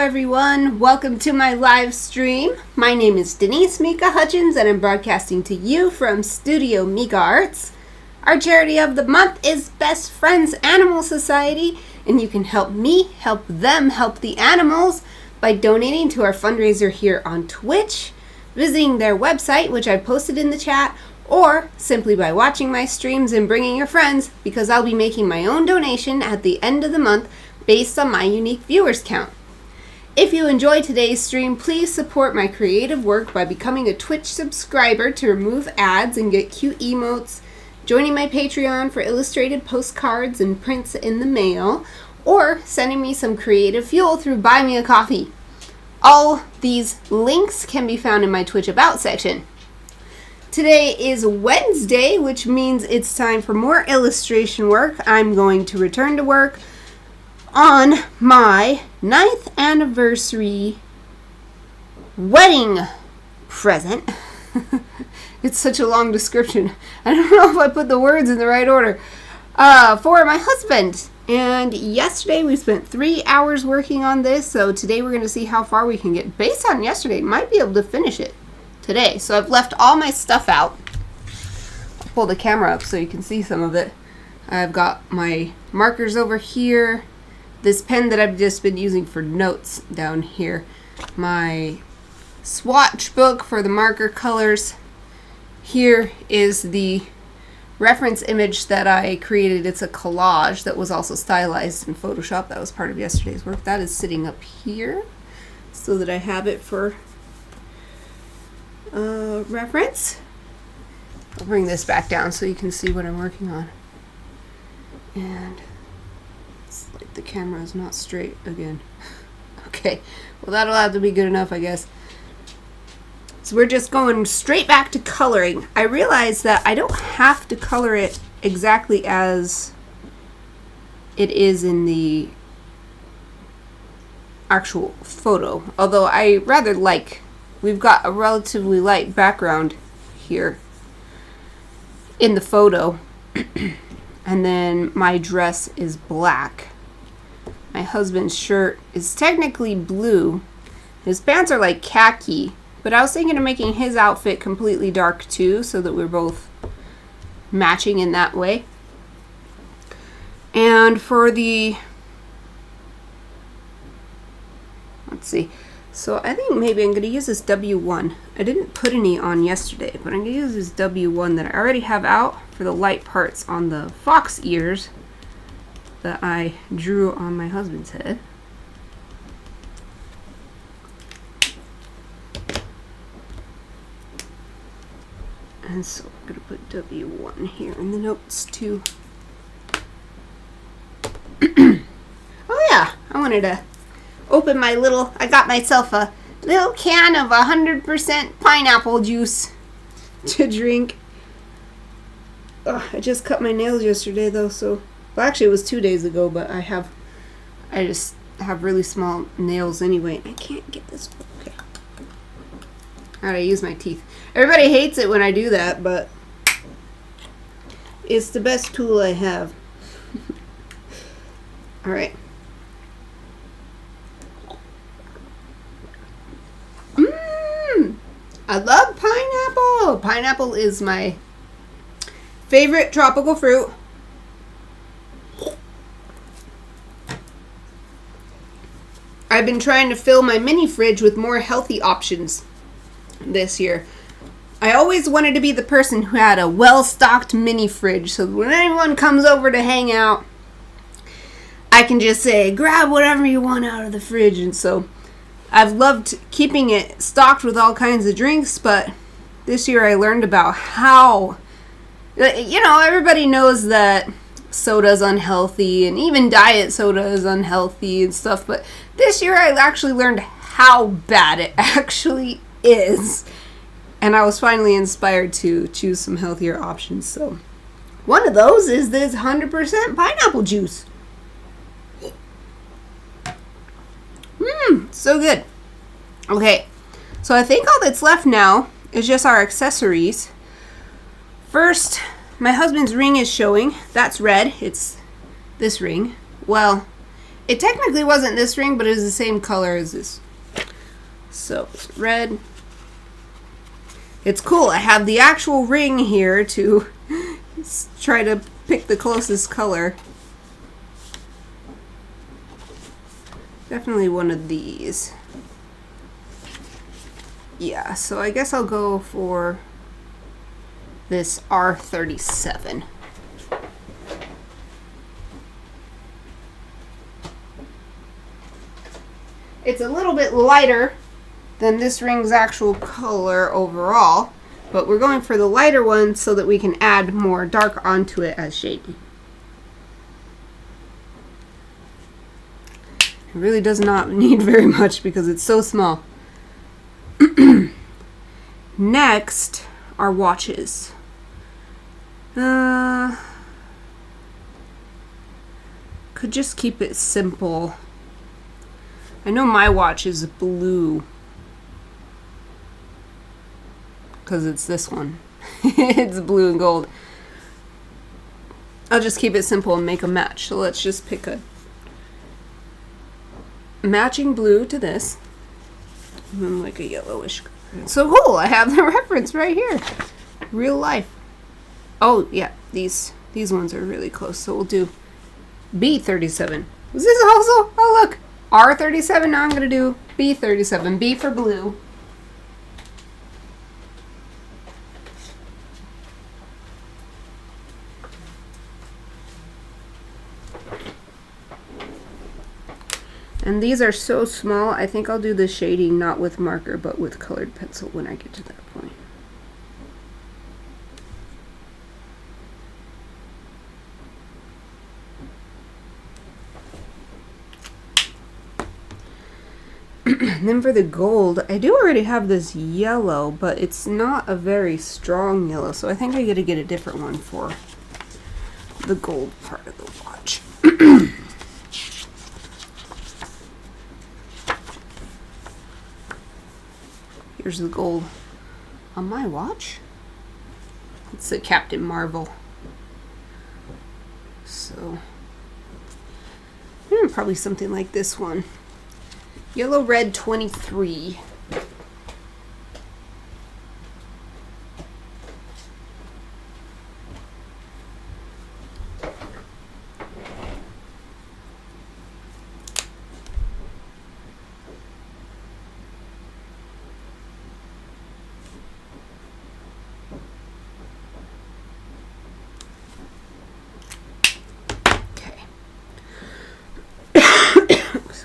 everyone. Welcome to my live stream. My name is Denise Hutchins and I'm broadcasting to you from Studio Mikarts. Our charity of the month is Best Friends Animal Society, and you can help me help them help the animals by donating to our fundraiser here on Twitch, visiting their website, which I posted in the chat, or simply by watching my streams and bringing your friends, because I'll be making my own donation at the end of the month based on my unique viewers count. If you enjoyed today's stream, please support my creative work by becoming a Twitch subscriber to remove ads and get cute emotes, joining my Patreon for illustrated postcards and prints in the mail, or sending me some creative fuel through Buy Me a Coffee. All these links can be found in my Twitch About section. Today is Wednesday, which means it's time for more illustration work. I'm going to return to work on my 9th anniversary wedding present. It's such a long description. I don't know if I put the words in the right order. For my husband. And yesterday we spent 3 hours working on this, so today we're going to see how far we can get. Based on yesterday, might be able to finish it today. So I've left all my stuff out. I'll pull the camera up so you can see some of it. I've got my markers over here. This pen that I've just been using for notes down here. My swatch book for the marker colors. Here is the reference image that I created. It's a collage that was also stylized in Photoshop. That was part of yesterday's work. That is sitting up here so that I have it for reference. I'll bring this back down so you can see what I'm working on. And the camera is not straight again. Okay, well that'll have to be good enough, I guess. So we're just going straight back to coloring. I realized that I don't have to color it exactly as it is in the actual photo, although I rather like, we've got a relatively light background here in the photo, and then my dress is black. My husband's shirt is technically blue. His pants are like khaki, but I was thinking of making his outfit completely dark too, so that we're both matching in that way. And for the, let's see, so I think maybe I'm going to use this W1. I didn't put any on yesterday, but I'm going to use this W1 that I already have out for the light parts on the fox ears that I drew on my husband's head. And so I'm going to put W1 here in the notes too. Oh yeah, I wanted to open my little, I got myself a little can of 100% pineapple juice to drink. Ugh, I just cut my nails yesterday though, so, well actually it was 2 days ago, but I just have really small nails anyway. I can't get this, okay. I gotta use my teeth. Everybody hates it when I do that, but it's the best tool I have. Alright. I love pineapple! Pineapple is my favorite tropical fruit. I've been trying to fill my mini fridge with more healthy options this year. I always wanted to be the person who had a well-stocked mini fridge, so when anyone comes over to hang out, I can just say, grab whatever you want out of the fridge. And so I've loved keeping it stocked with all kinds of drinks, but this year I learned about how, you know, everybody knows that soda's unhealthy, and even diet soda is unhealthy and stuff, but this year I actually learned how bad it actually is. And I was finally inspired to choose some healthier options. So one of those is this 100% pineapple juice. So good. Okay, so I think all that's left now is just our accessories. First, my husband's ring is showing. That's red. It's this ring. Well, It technically wasn't this ring, but it is the same color as this. So, red. It's cool. I have the actual ring here to try to pick the closest color. Definitely one of these. Yeah, so I guess I'll go for this R37. It's a little bit lighter than this ring's actual color overall, but we're going for the lighter one so that we can add more dark onto it as shading. It really does not need very much because it's so small. Next are watches. Could just keep it simple. I know my watch is blue because it's this one. It's blue and gold. I'll just keep it simple and make a match. So let's just pick a matching blue to this, and then like a yellowish. So cool, I have the reference right here. Real life. Oh yeah, these ones are really close, so we'll do B37. Was this also? Oh look, R37. Now I'm gonna do B37. B for blue. And these are so small, I think I'll do the shading not with marker, but with colored pencil when I get to that point. And then for the gold, I do already have this yellow, but it's not a very strong yellow, so I think I gotta get a different one for the gold part of the watch. Here's the gold on my watch. It's the Captain Marvel. So, probably something like this one. Yellow Red 23.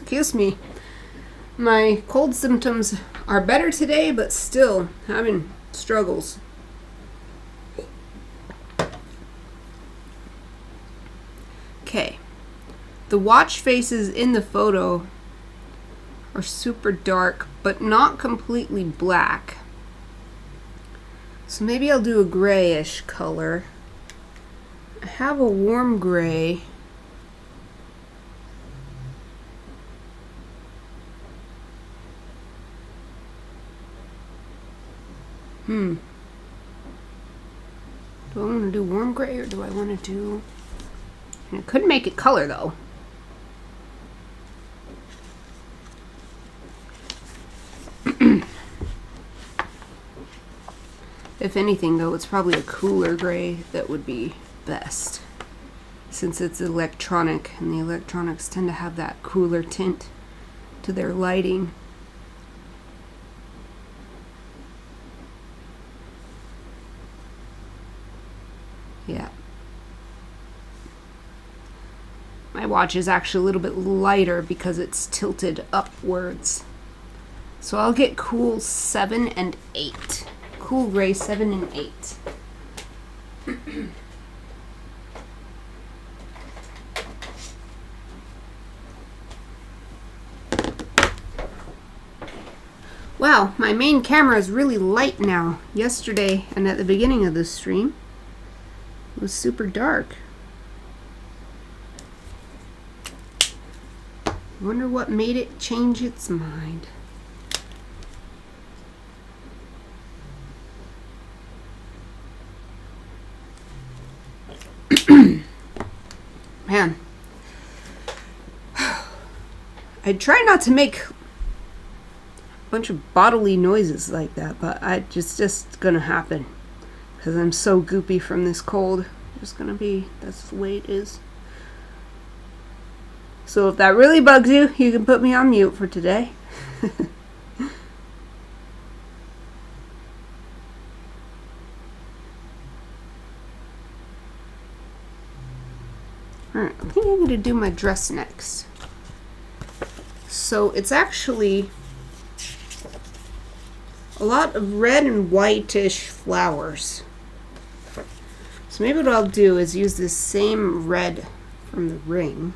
Excuse me. My cold symptoms are better today, but still having struggles. Okay. The watch faces in the photo are super dark, but not completely black. So maybe I'll do a grayish color. I have a warm gray. Do I want to do warm gray or do I want to do... I could make it color though. If anything though, it's probably a cooler gray that would be best. Since it's electronic and the electronics tend to have that cooler tint to their lighting. Yeah. My watch is actually a little bit lighter because it's tilted upwards. So I'll get cool 7 and 8. Cool gray 7 and 8. Wow, my main camera is really light now. Yesterday and at the beginning of this stream, it was super dark. Wonder what made it change its mind. Man. I try not to make a bunch of bodily noises like that, but just gonna happen because I'm so goopy from this cold. Just gonna be, that's the way it is. So if that really bugs you, you can put me on mute for today. Alright, I think I'm going to do my dress next. So it's actually a lot of red and whitish flowers. So maybe what I'll do is use this same red from the ring.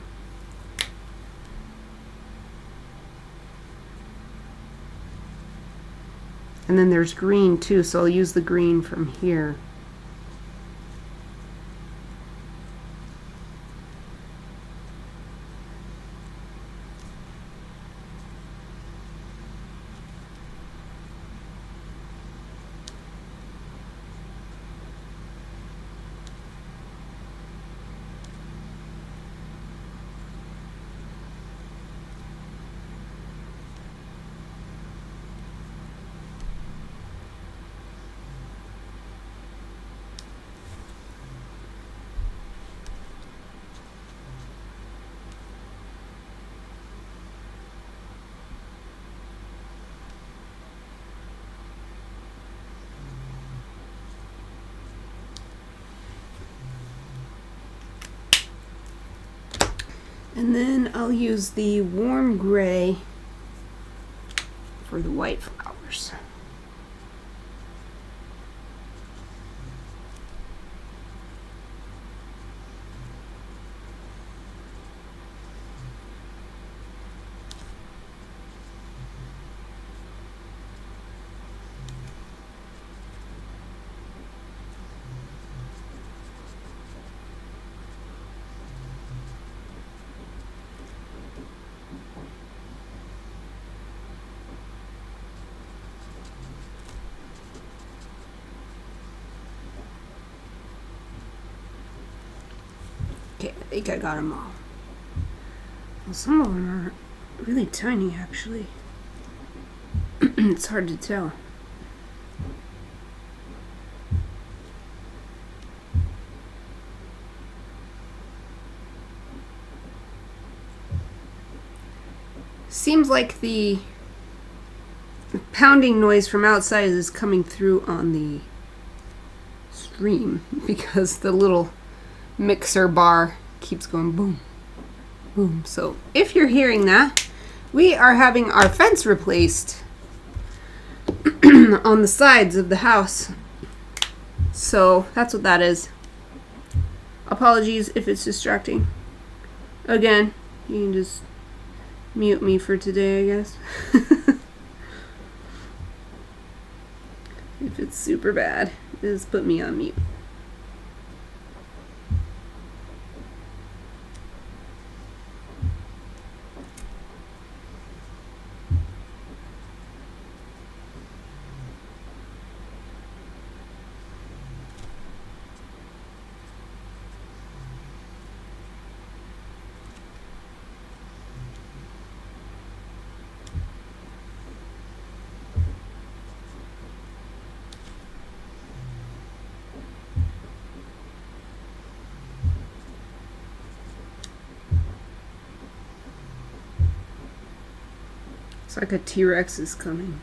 And then there's green too, so I'll use the green from here. And then I'll use the warm gray for the white flowers. Okay, I think I got them all. Well, some of them are really tiny, actually. It's hard to tell. Seems like the pounding noise from outside is coming through on the stream because the little mixer bar keeps going boom, boom. So if you're hearing that, we are having our fence replaced on the sides of the house. So that's what that is. Apologies if it's distracting. Again, you can just mute me for today, I guess. If it's super bad, just put me on mute. It's like a T-Rex is coming.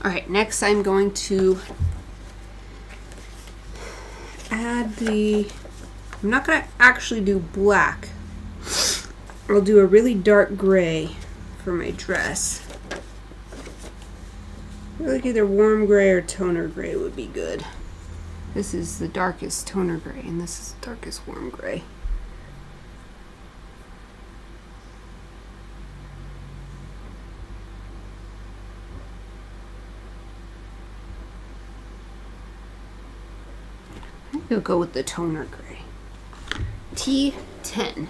Alright, next I'm going to I'm not going to actually do black. I'll do a really dark gray for my dress. I feel like either warm gray or toner gray would be good. This is the darkest toner gray, and this is the darkest warm gray. You'll go with the toner gray. T10.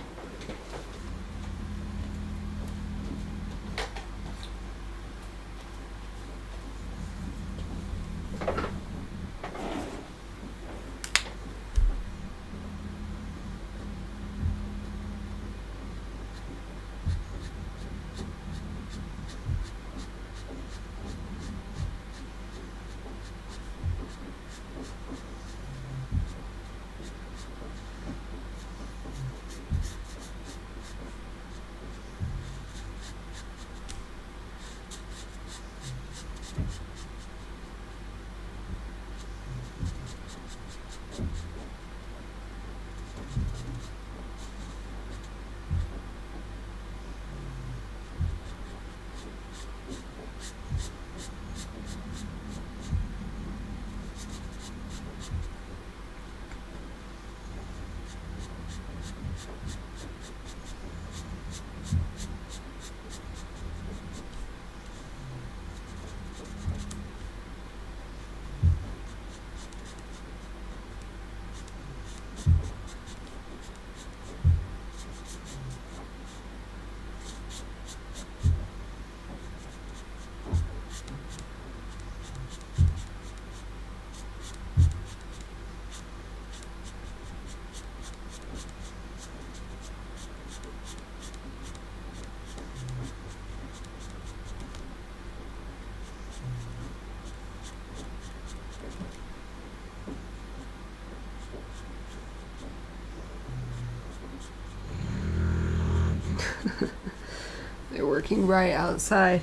They're working right outside.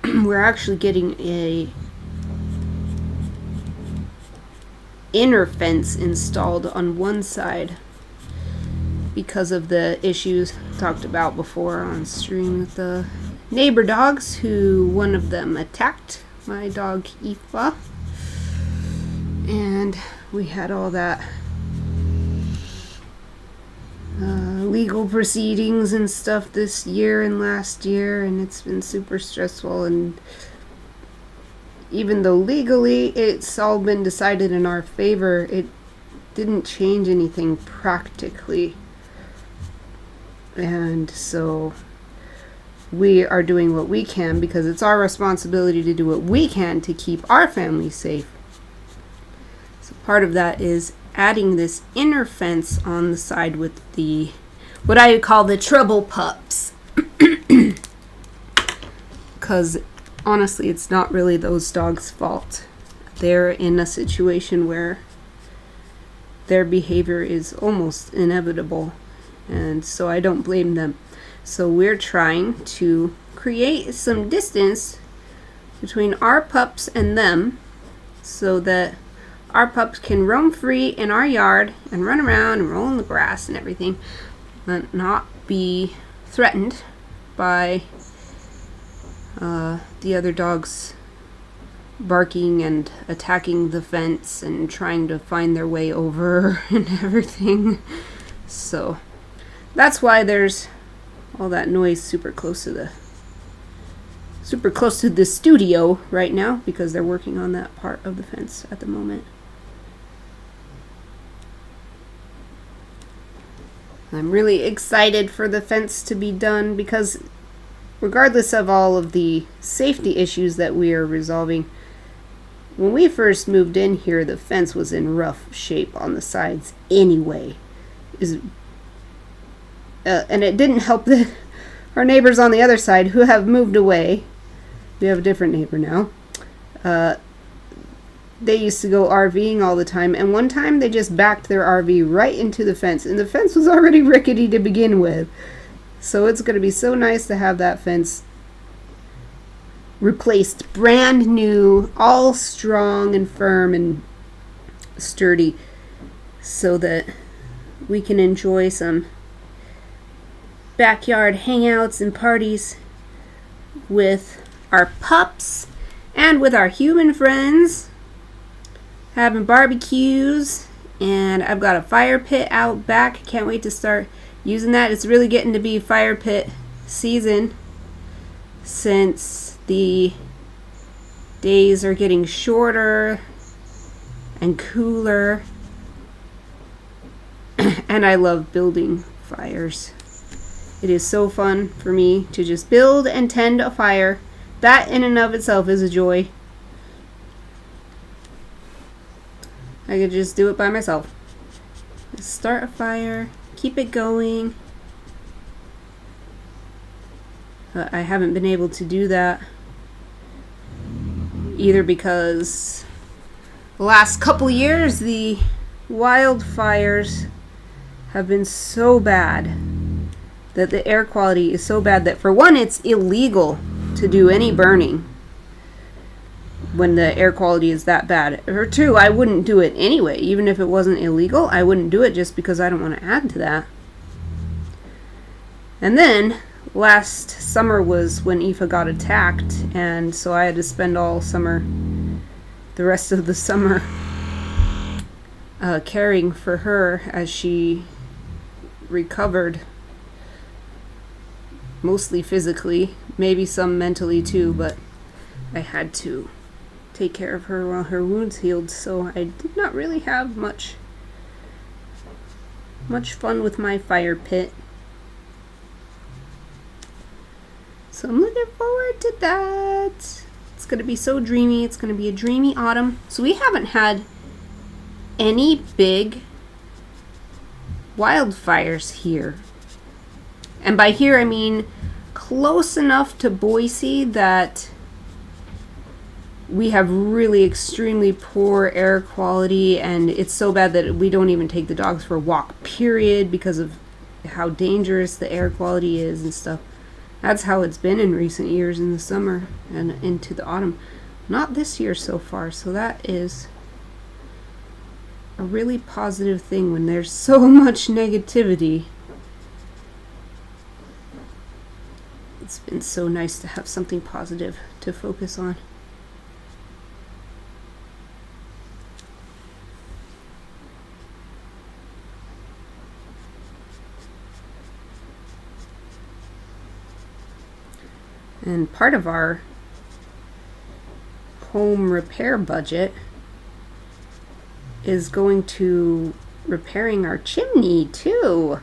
We're actually getting a inner fence installed on one side because of the issues talked about before on stream with the neighbor dogs, who one of them attacked my dog Aoife, and we had all that legal proceedings and stuff this year and last year, and it's been super stressful. And even though legally it's all been decided in our favor, it didn't change anything practically. And so we are doing what we can, because it's our responsibility to do what we can to keep our family safe. So part of that is adding this inner fence on the side with the, what I call the trouble pups. Because honestly, it's not really those dogs' fault. They're in a situation where their behavior is almost inevitable, and so I don't blame them. So we're trying to create some distance between our pups and them, so that our pups can roam free in our yard and run around and roll in the grass and everything, and not be threatened by the other dogs barking and attacking the fence and trying to find their way over and everything. So that's why there's all that noise super close to the studio right now, because they're working on that part of the fence at the moment. I'm really excited for the fence to be done, because regardless of all of the safety issues that we are resolving, when we first moved in here, the fence was in rough shape on the sides anyway. And it didn't help our neighbors on the other side, who have moved away. We have a different neighbor now. They used to go RVing all the time, and one time they just backed their RV right into the fence, and the fence was already rickety to begin with. So it's going to be so nice to have that fence replaced brand new, all strong and firm and sturdy, so that we can enjoy some backyard hangouts and parties with our pups and with our human friends, having barbecues. And I've got a fire pit out back. Can't wait to start using that. It's really getting to be fire pit season, since the days are getting shorter and cooler. And I love building fires. It is so fun for me to just build and tend a fire. That in and of itself is a joy. I could just do it by myself. Just start a fire, keep it going. But I haven't been able to do that either because the last couple years the wildfires have been so bad that the air quality is so bad that, for one, it's illegal to do any burning when the air quality is that bad. For two, I wouldn't do it anyway. Even if it wasn't illegal, I wouldn't do it just because I don't want to add to that. And then last summer was when Aoife got attacked, and so I had to spend the rest of the summer caring for her as she recovered, mostly physically, maybe some mentally too, but I had to take care of her while her wounds healed, so I did not really have much fun with my fire pit. So I'm looking forward to that. It's going to be so dreamy. It's going to be a dreamy autumn. So we haven't had any big wildfires here. And by here I mean close enough to Boise that we have really extremely poor air quality, and it's so bad that we don't even take the dogs for a walk, period, because of how dangerous the air quality is and stuff. That's how it's been in recent years in the summer and into the autumn. Not this year so far, so that is a really positive thing when there's so much negativity. It's been so nice to have something positive to focus on. And part of our home repair budget is going to repairing our chimney too.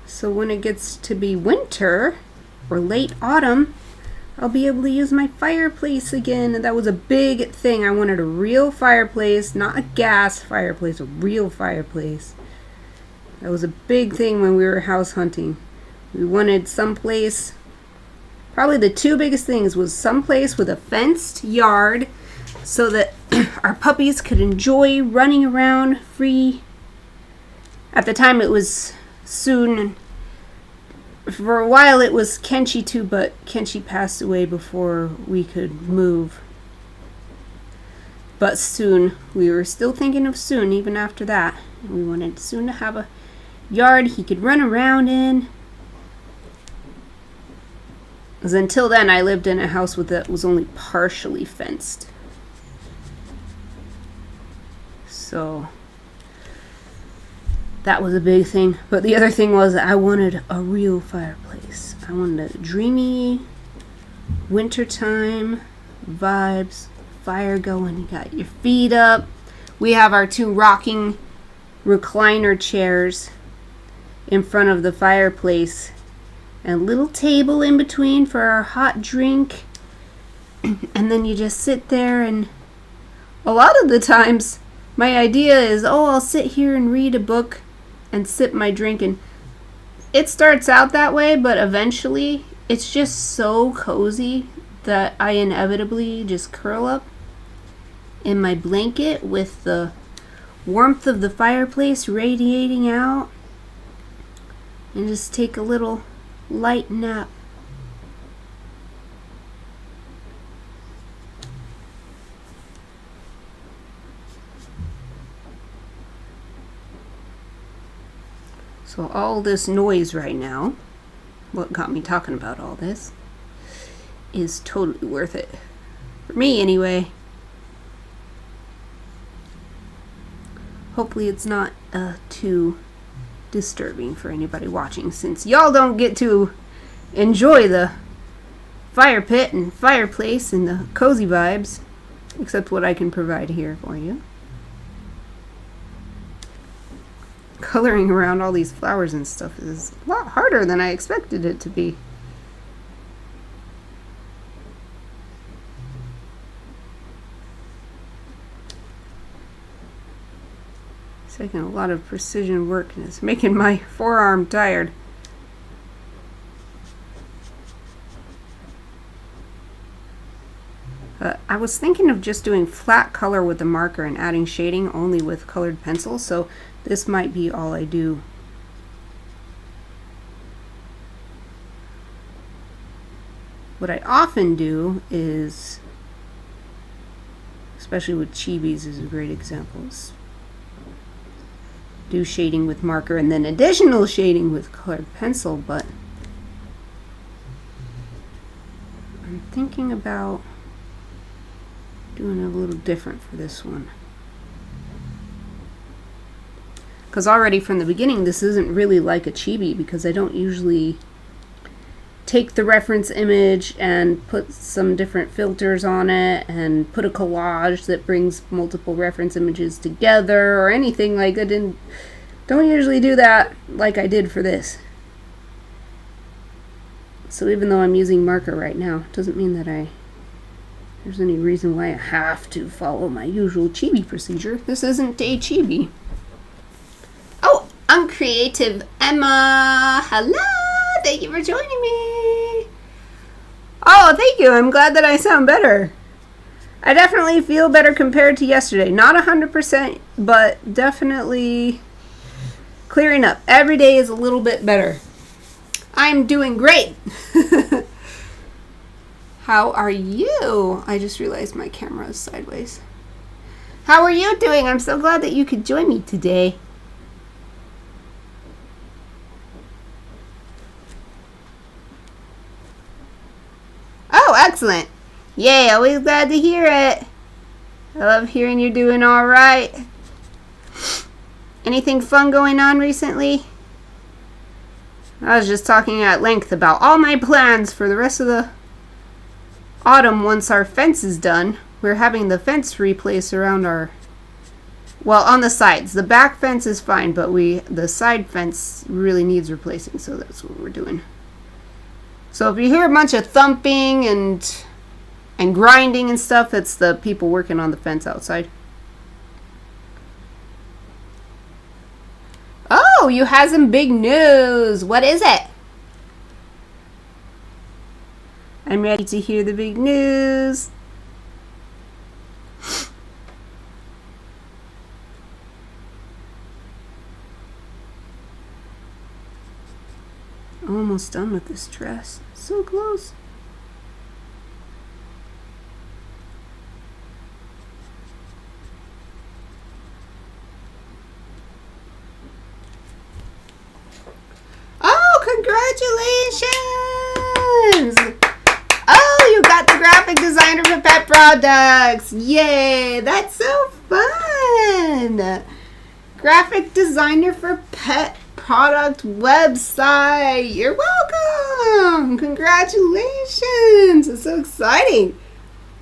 So when it gets to be winter or late autumn, I'll be able to use my fireplace again. And that was a big thing. I wanted a real fireplace, not a gas fireplace, a real fireplace. That was a big thing when we were house hunting. We wanted someplace. Probably the two biggest things was someplace with a fenced yard so that our puppies could enjoy running around free. At the time it was soon. For a while it was Kenshi too, but Kenshi passed away before we could move. But soon, we were still thinking of soon, even after that. We wanted soon to have a yard he could run around in. Because until then, I lived in a house that was only partially fenced. So that was a big thing. But the other thing was I wanted a real fireplace. I wanted a dreamy wintertime vibes, fire going. You got your feet up. We have our two rocking recliner chairs in front of the fireplace. And a little table in between for our hot drink. And then you just sit there, and a lot of the times my idea is, I'll sit here and read a book and sip my drink. And it starts out that way, but eventually it's just so cozy that I inevitably just curl up in my blanket with the warmth of the fireplace radiating out and just take a little light nap. So all this noise right now, what got me talking about all this, is totally worth it. For me, anyway. Hopefully it's not too disturbing for anybody watching, since y'all don't get to enjoy the fire pit and fireplace and the cozy vibes, except what I can provide here for you. Coloring around all these flowers and stuff is a lot harder than I expected it to be. It's taking a lot of precision work and it's making my forearm tired. I was thinking of just doing flat color with the marker and adding shading only with colored pencil, so this might be all I do. What I often do is, especially with chibis is a great example, do shading with marker and then additional shading with colored pencil, but I'm thinking about doing it a little different for this one. Because already from the beginning this isn't really like a chibi, because I don't usually take the reference image and put some different filters on it and put a collage that brings multiple reference images together or anything like that. Don't usually do that like I did for this. So even though I'm using marker right now, doesn't mean that there's any reason why I have to follow my usual chibi procedure. This isn't a chibi. Oh, I'm Creative Emma. Hello, thank you for joining me. Oh, thank you. I'm glad that I sound better. I definitely feel better compared to yesterday. Not 100%, but definitely clearing up. Every day is a little bit better. I'm doing great. How are you? I just realized my camera is sideways. How are you doing? I'm so glad that you could join me today. Oh, excellent. Yay, always glad to hear it. I love hearing you're doing all right. Anything fun going on recently? I was just talking at length about all my plans for the rest of the autumn. Once our fence is done, we're having the fence replaced around our, well, on the sides. The back fence is fine, but the side fence really needs replacing, so that's what we're doing. So if you hear a bunch of thumping and grinding and stuff, it's the people working on the fence outside. Oh, you have some big news. What is it? I'm ready to hear the big news. Almost done with this dress. So close. Oh, congratulations! Oh, you got the graphic designer for pet products. Yay, that's so fun. Graphic designer for pet product website. You're welcome. Congratulations. It's so exciting.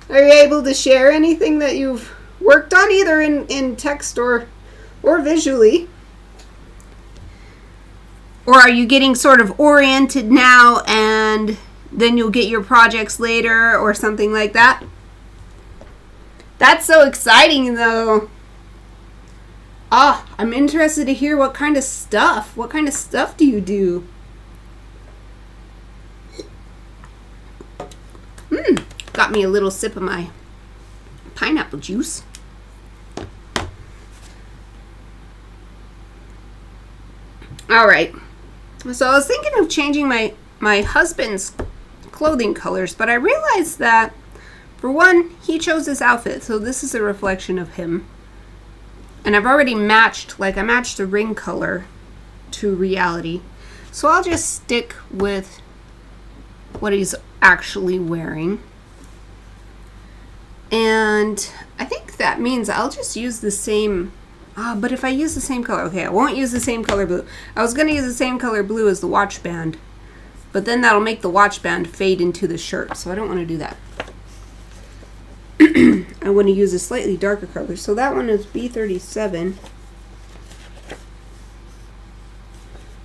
Are you able to share anything that you've worked on, either in text or visually? Or are you getting sort of oriented now and then you'll get your projects later or something like that? That's so exciting, though. I'm interested to hear what kind of stuff do you do? Got me a little sip of my pineapple juice. All right. So I was thinking of changing my husband's clothing colors, but I realized that, for one, he chose this outfit, so this is a reflection of him. And I've already matched, I matched the ring color to reality. So I'll just stick with what he's actually wearing. And I think that means I'll just use the same, but if I use the same color, okay, I won't use the same color blue. I was going to use the same color blue as the watch band, but then that'll make the watch band fade into the shirt, so I don't want to do that. I want to use a slightly darker color. So that one is B37.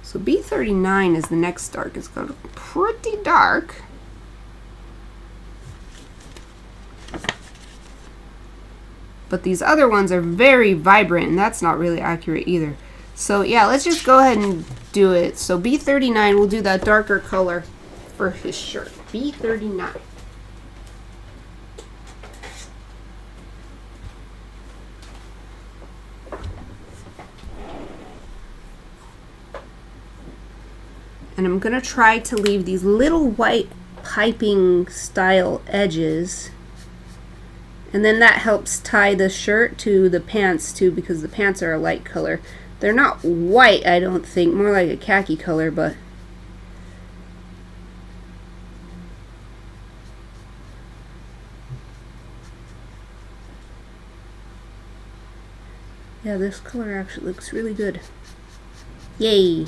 So B39 is the next dark. It's going to be pretty dark. But these other ones are very vibrant, and that's not really accurate either. So yeah, let's just go ahead and do it. So B39 will do that darker color for his shirt. B39. And I'm going to try to leave these little white piping style edges. And then that helps tie the shirt to the pants too, because the pants are a light color. They're not white, I don't think, more like a khaki color, but yeah, this color actually looks really good. Yay!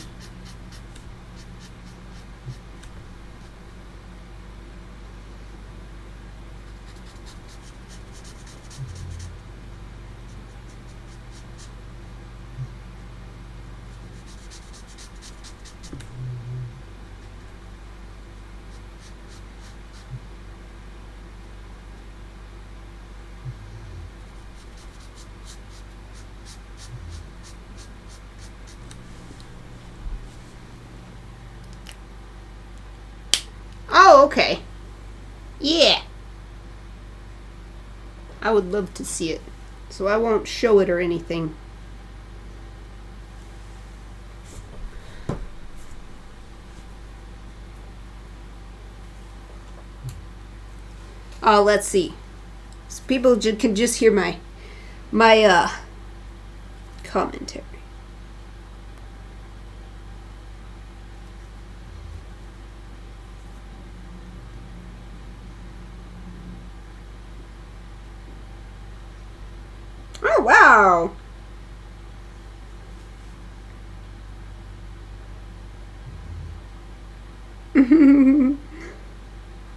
Oh, okay. Yeah. I would love to see it, so I won't show it or anything. Oh, let's see. So people can just hear my commentary. Oh, wow.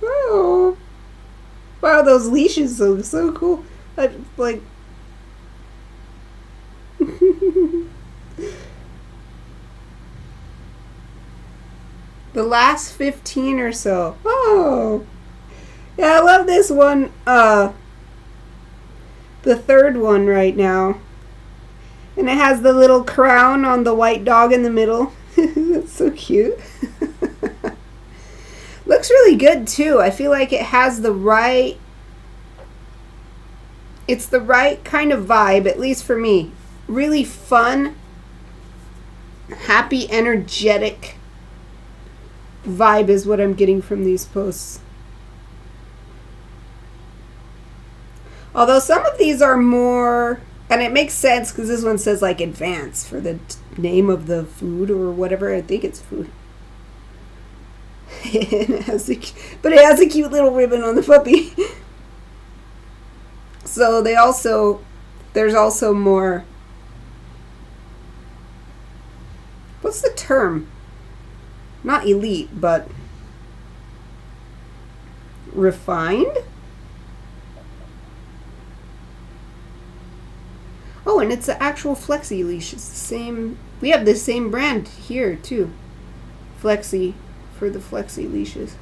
Oh. Wow, those leashes look so cool. Like the last 15 or so. Oh. Yeah, I love this one. The third one right now. And it has the little crown on the white dog in the middle. That's so cute. Looks really good too. I feel like it has the right, it's the right kind of vibe, at least for me. Really fun, happy, energetic vibe is what I'm getting from these posts. Although some of these are more, and it makes sense because this one says like advance for the name of the food or whatever. I think it's food. But it has a cute little ribbon on the puppy. So there's also more, what's the term? Not elite, but refined? Oh, and it's the actual Flexi leash. It's the same. We have the same brand here too. Flexi, for the Flexi leashes.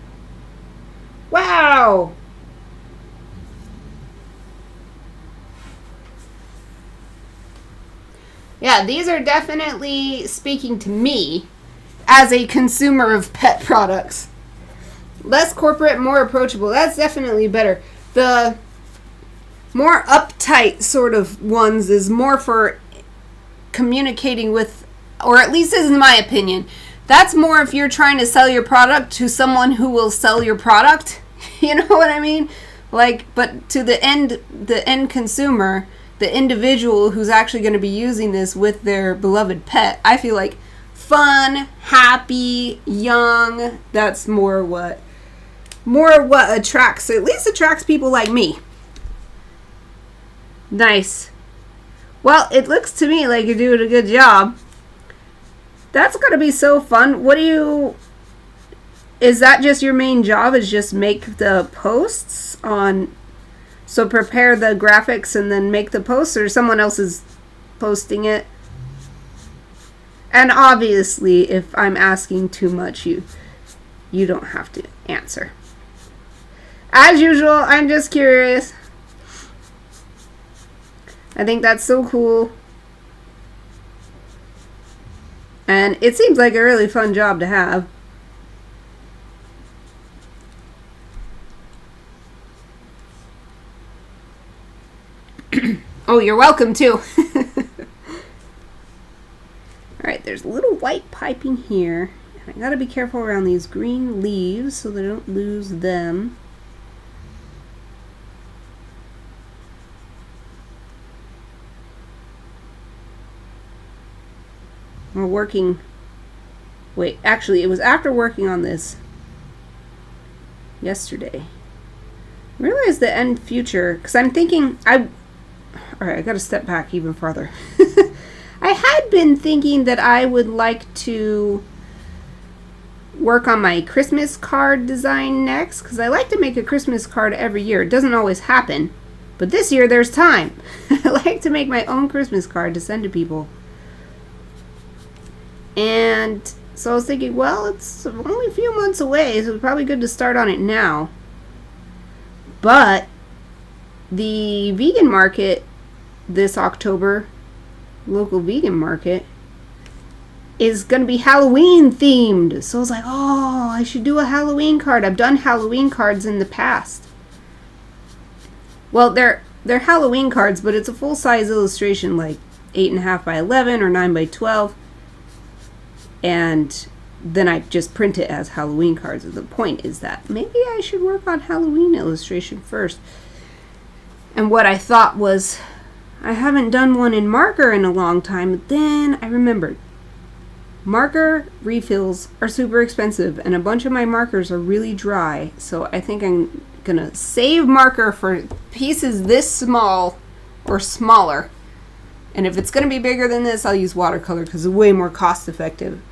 Wow! Yeah, these are definitely speaking to me as a consumer of pet products. Less corporate, more approachable. That's definitely better. The more uptight sort of ones is more for communicating with, or at least this is my opinion, that's more if you're trying to sell your product to someone who will sell your product. You know what I mean? Like, but to the end consumer, the individual who's actually going to be using this with their beloved pet, I feel like fun, happy, young. That's more what attracts, at least attracts people like me. Nice. Well, it looks to me like you're doing a good job. That's going to be so fun. Is that just your main job, is just make the posts on, so prepare the graphics and then make the posts, or someone else is posting it? And obviously, if I'm asking too much, you don't have to answer. As usual, I'm just curious. I think that's so cool. And it seems like a really fun job to have. Oh, you're welcome too. Alright, there's a little white piping here. I gotta be careful around these green leaves so that I don't lose them. We're working... Wait, actually, it was after working on this yesterday. I realized the end future, because I'm thinking... Alright, I gotta step back even farther. I had been thinking that I would like to work on my Christmas card design next, because I like to make a Christmas card every year. It doesn't always happen, but this year there's time. I like to make my own Christmas card to send to people. And so I was thinking, well, it's only a few months away, so it's probably good to start on it now. But the vegan market this October, local vegan market, is going to be Halloween themed. So I was like, oh, I should do a Halloween card. I've done Halloween cards in the past. Well, they're Halloween cards, but it's a full-size illustration, like 8.5 by 11 or 9 by 12. And then I just print it as Halloween cards. And the point is that maybe I should work on Halloween illustration first. And what I thought was, I haven't done one in marker in a long time. But then I remembered, marker refills are super expensive, and a bunch of my markers are really dry. So I think I'm gonna save marker for pieces this small or smaller. And if it's gonna be bigger than this, I'll use watercolor because it's way more cost effective.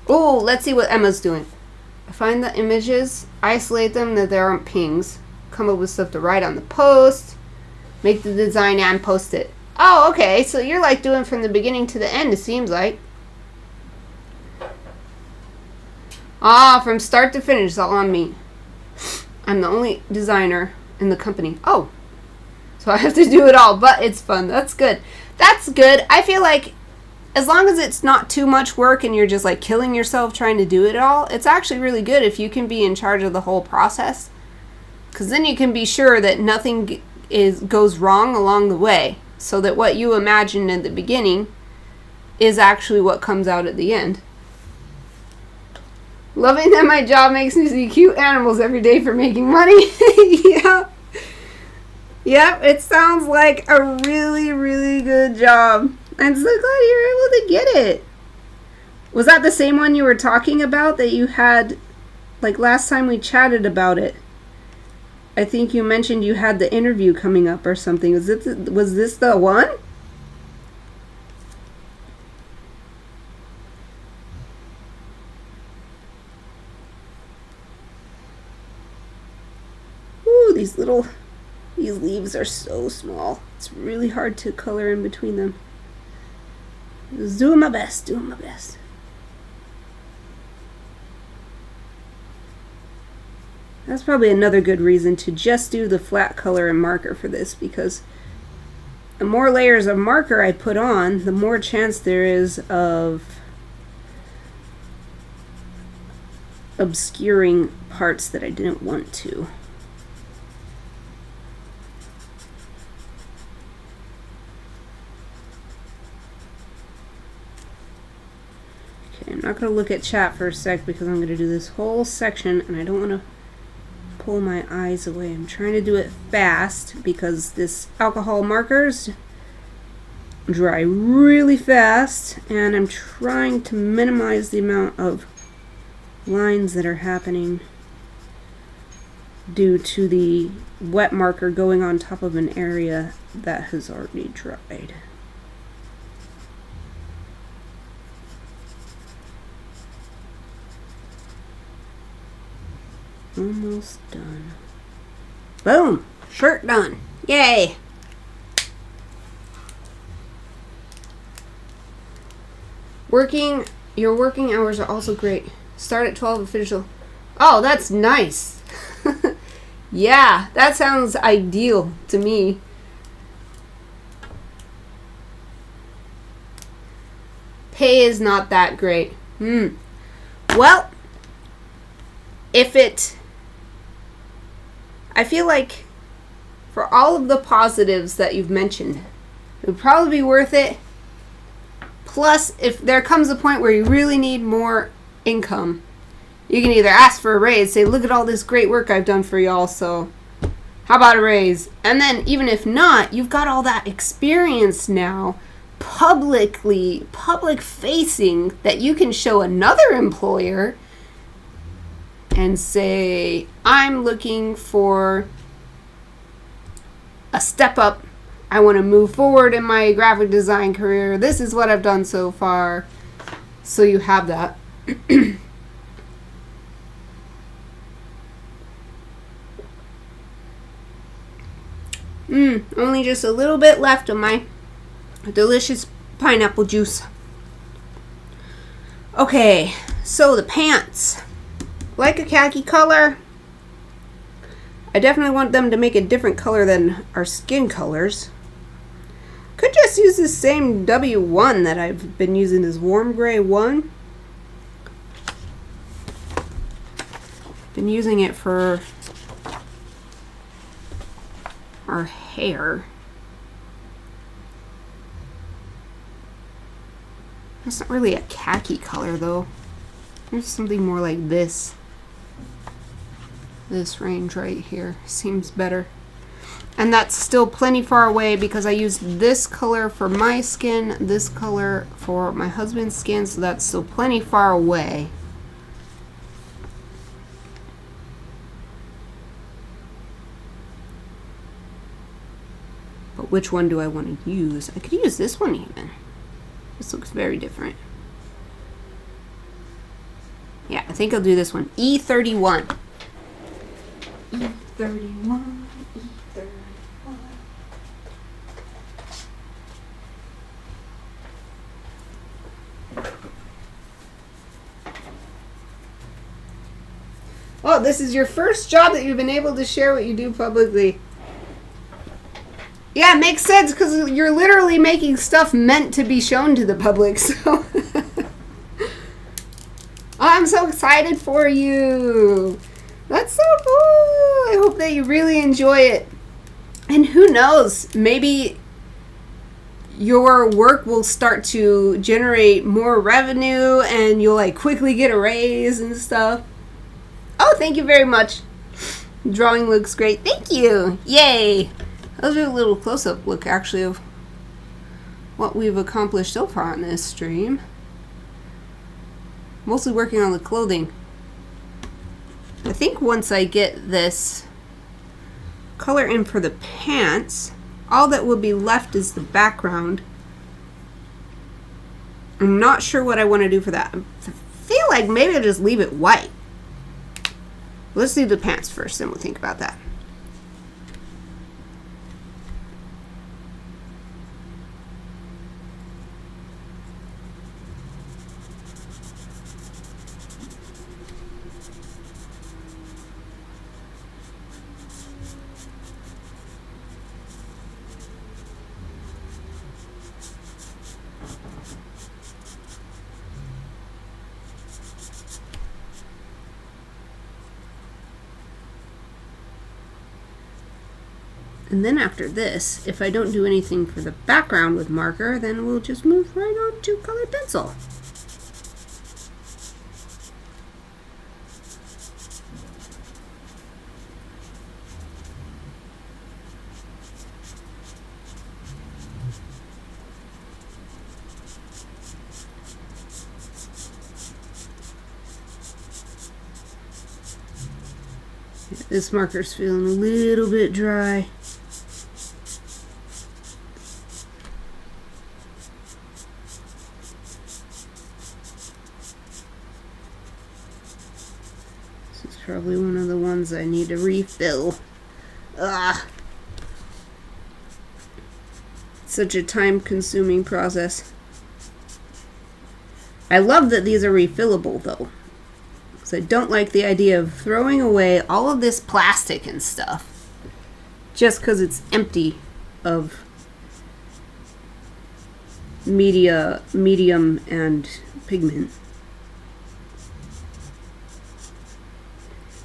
Oh, let's see what Emma's doing. Find the images, isolate them that there aren't pings, come up with stuff to write on the post, make the design and post it. Oh, okay, so you're like doing from the beginning to the end, it seems like. Ah, from start to finish, it's all on me. I'm the only designer in the company. Oh, so I have to do it all, but it's fun. That's good. That's good. I feel like as long as it's not too much work and you're just like killing yourself trying to do it all, it's actually really good if you can be in charge of the whole process. Because then you can be sure that nothing goes wrong along the way. So that what you imagined at the beginning is actually what comes out at the end. Loving that my job makes me see cute animals every day for making money. Yeah. Yep, it sounds like a really, really good job. I'm so glad you're able to get it. Was that the same one you were talking about that you had, like last time we chatted about it? I think you mentioned you had the interview coming up or something. Was this the one? Ooh, these leaves are so small. It's really hard to color in between them. Just doing my best, doing my best. That's probably another good reason to just do the flat color and marker for this, because the more layers of marker I put on, the more chance there is of obscuring parts that I didn't want to. Okay, I'm not going to look at chat for a sec because I'm going to do this whole section and I don't want to pull my eyes away. I'm trying to do it fast because this alcohol markers dry really fast, and I'm trying to minimize the amount of lines that are happening due to the wet marker going on top of an area that has already dried. Almost done. Boom! Shirt done. Yay! Your working hours are also great. Start at 12 and finish. Oh, that's nice. Yeah, that sounds ideal to me. Pay is not that great. Well, I feel like for all of the positives that you've mentioned, it would probably be worth it. Plus, if there comes a point where you really need more income, you can either ask for a raise, say, look at all this great work I've done for y'all, so how about a raise? And then even if not, you've got all that experience now, public facing, that you can show another employer and say, I'm looking for a step up. I want to move forward in my graphic design career. This is what I've done so far. So you have that. Only just a little bit left of my delicious pineapple juice. Okay, so the pants. Like a khaki color. I definitely want them to make a different color than our skin colors. Could just use the same W1 that I've been using, this warm gray one. Been using it for our hair. It's not really a khaki color though. There's something more like this. This range right here seems better. And that's still plenty far away because I used this color for my skin, this color for my husband's skin, so that's still plenty far away. But which one do I want to use? I could use this one even. This looks very different. Yeah, I think I'll do this one. E31. E31. Oh, this is your first job that you've been able to share what you do publicly. Yeah, it makes sense because you're literally making stuff meant to be shown to the public. So I'm so excited for you. That's so cool. I hope that you really enjoy it. And who knows, maybe your work will start to generate more revenue and you'll like quickly get a raise and stuff. Oh, thank you very much. Drawing looks great. Thank you. Yay. Those are a little close-up look, actually, of what we've accomplished so far on this stream. Mostly working on the clothing. I think once I get this color in for the pants, all that will be left is the background. I'm not sure what I want to do for that. I feel like maybe I'll just leave it white. Let's do the pants first, then we'll think about that. And then after this, if I don't do anything for the background with marker, then we'll just move right on to colored pencil. This marker's feeling a little bit dry. This is probably one of the ones I need to refill. Ugh. Such a time-consuming process. I love that these are refillable, though. Because I don't like the idea of throwing away all of this plastic and stuff just because it's empty of medium, and pigment.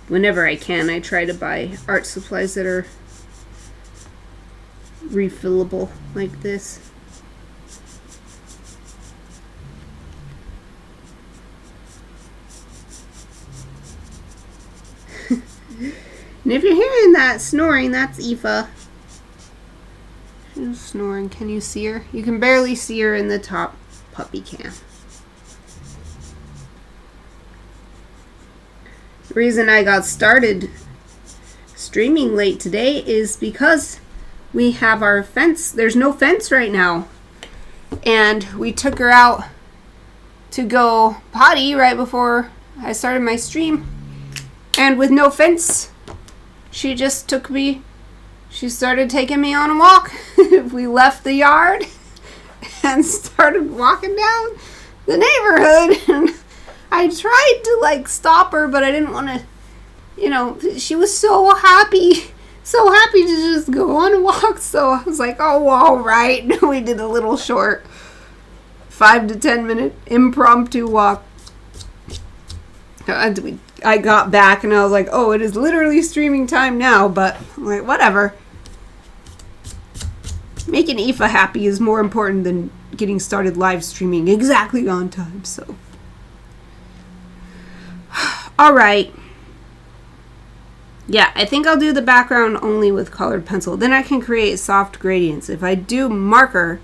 Whenever I can, I try to buy art supplies that are refillable like this. And if you're hearing that snoring, that's Aoife. She's snoring. Can you see her? You can barely see her in the top puppy cam. The reason I got started streaming late today is because we have our fence. There's no fence right now. And we took her out to go potty right before I started my stream. And with no fence, she just took me, she started taking me on a walk. We left the yard and started walking down the neighborhood. And I tried to like stop her, but I didn't want to, you know, she was so happy to just go on a walk. So I was like, oh, all right. We did a little short 5 to 10 minute impromptu walk. I got back and I was like, oh, it is literally streaming time now, but I'm like, whatever. Making Aoife happy is more important than getting started live streaming exactly on time, so. All right. Yeah, I think I'll do the background only with colored pencil. Then I can create soft gradients. If I do marker,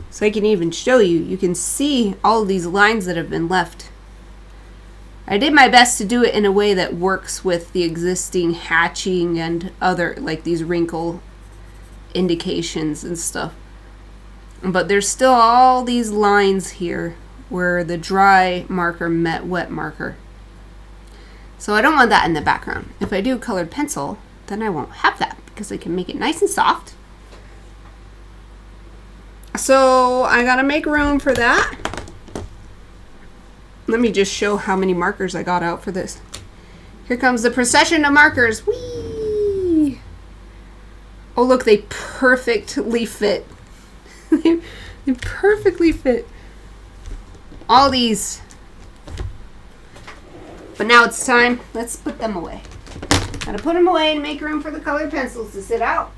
so I can even show you, you can see all of these lines that have been left. I did my best to do it in a way that works with the existing hatching and other, like these wrinkle indications and stuff. But there's still all these lines here where the dry marker met wet marker. So I don't want that in the background. If I do colored pencil, then I won't have that because I can make it nice and soft. So I gotta make room for that. Let me just show how many markers I got out for this. Here comes the procession of markers. Whee! Oh, look, they perfectly fit. They perfectly fit. All these. But now it's time. Let's put them away. Gotta put them away and make room for the colored pencils to sit out.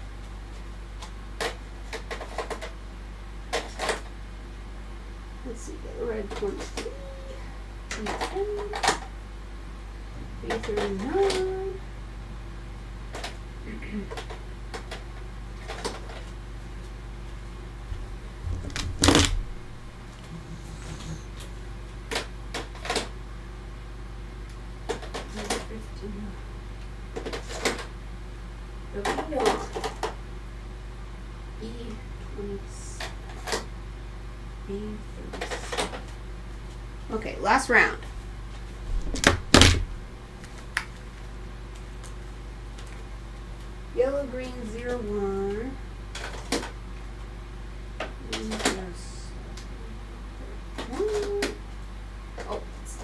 Let's see, get the red ones. B39. Okay, last round. Yellow, green, 01. Oh, it's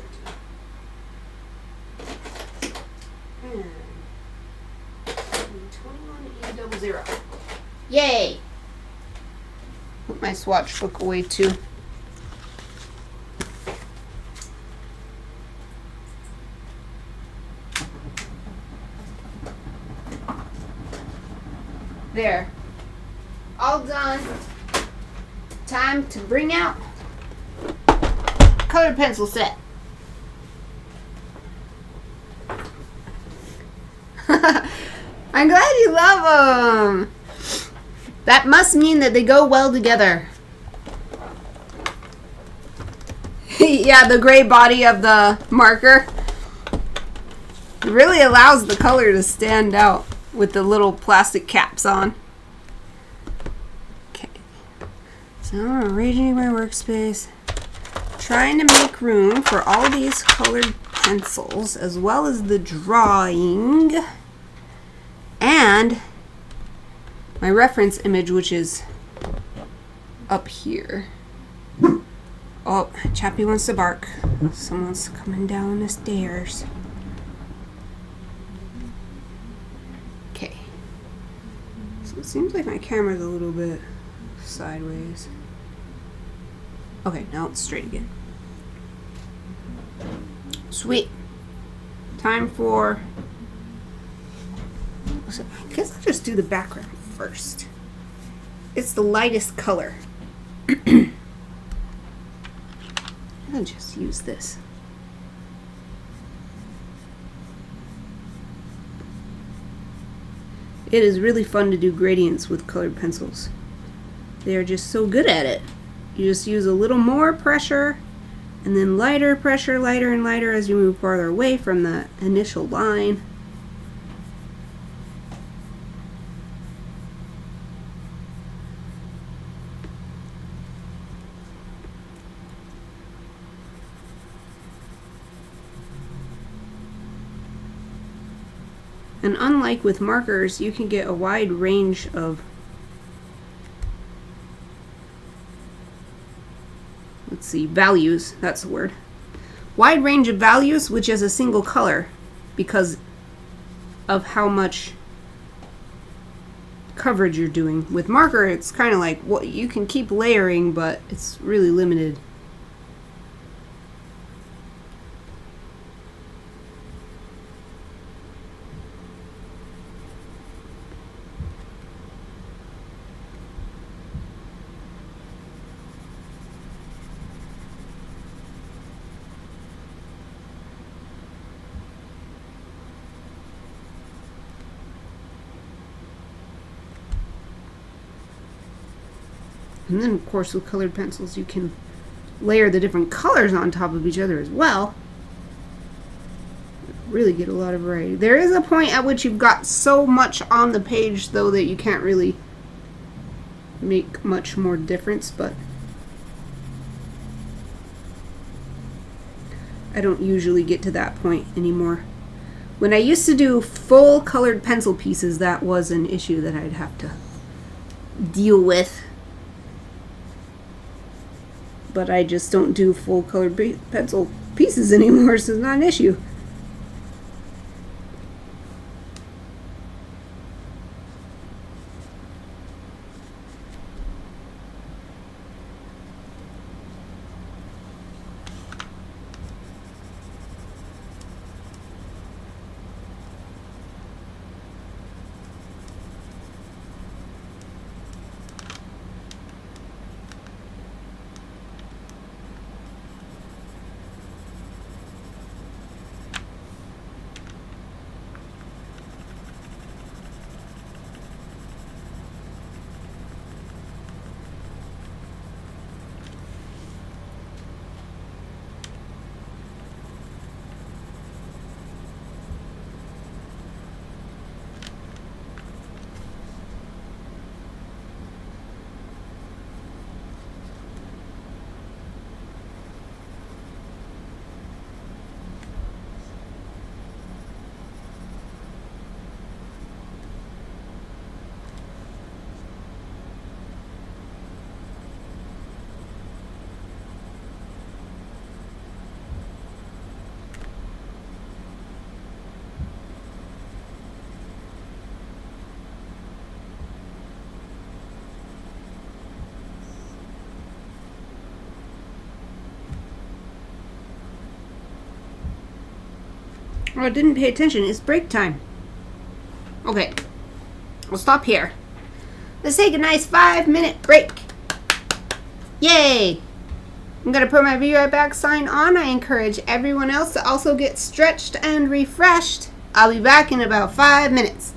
13. And 21, E00. Yay! Put my swatch book away too. There. All done. Time to bring out colored pencil set. I'm glad you love them. That must mean that they go well together. Yeah, the gray body of the marker. It really allows the color to stand out with the little plastic caps on. Okay. So I'm arranging my workspace. Trying to make room for all these colored pencils as well as the drawing and my reference image, which is up here. Oh, Chappie wants to bark. Someone's coming down the stairs. Okay. So it seems like my camera's a little bit sideways. Okay, now it's straight again. Sweet. Time for... I guess I'll just do the background first. It's the lightest color. I'll just use this. It is really fun to do gradients with colored pencils. They are just so good at it. You just use a little more pressure and then lighter pressure, lighter and lighter as you move farther away from the initial line. And unlike with markers, you can get a wide range of, let's see, values, that's the word. Wide range of values, which is a single color, because of how much coverage you're doing. With marker, it's kind of like, well, you can keep layering, but it's really limited. And then, of course, with colored pencils, you can layer the different colors on top of each other as well. Really get a lot of variety. There is a point at which you've got so much on the page, though, that you can't really make much more difference, but I don't usually get to that point anymore. When I used to do full colored pencil pieces, that was an issue that I'd have to deal with. But I just don't do full colored pencil pieces anymore, so it's not an issue. Oh, I didn't pay attention. It's break time. Okay. We'll stop here. Let's take a nice 5-minute break. Yay! I'm going to put my be right back sign on. I encourage everyone else to also get stretched and refreshed. I'll be back in about 5 minutes.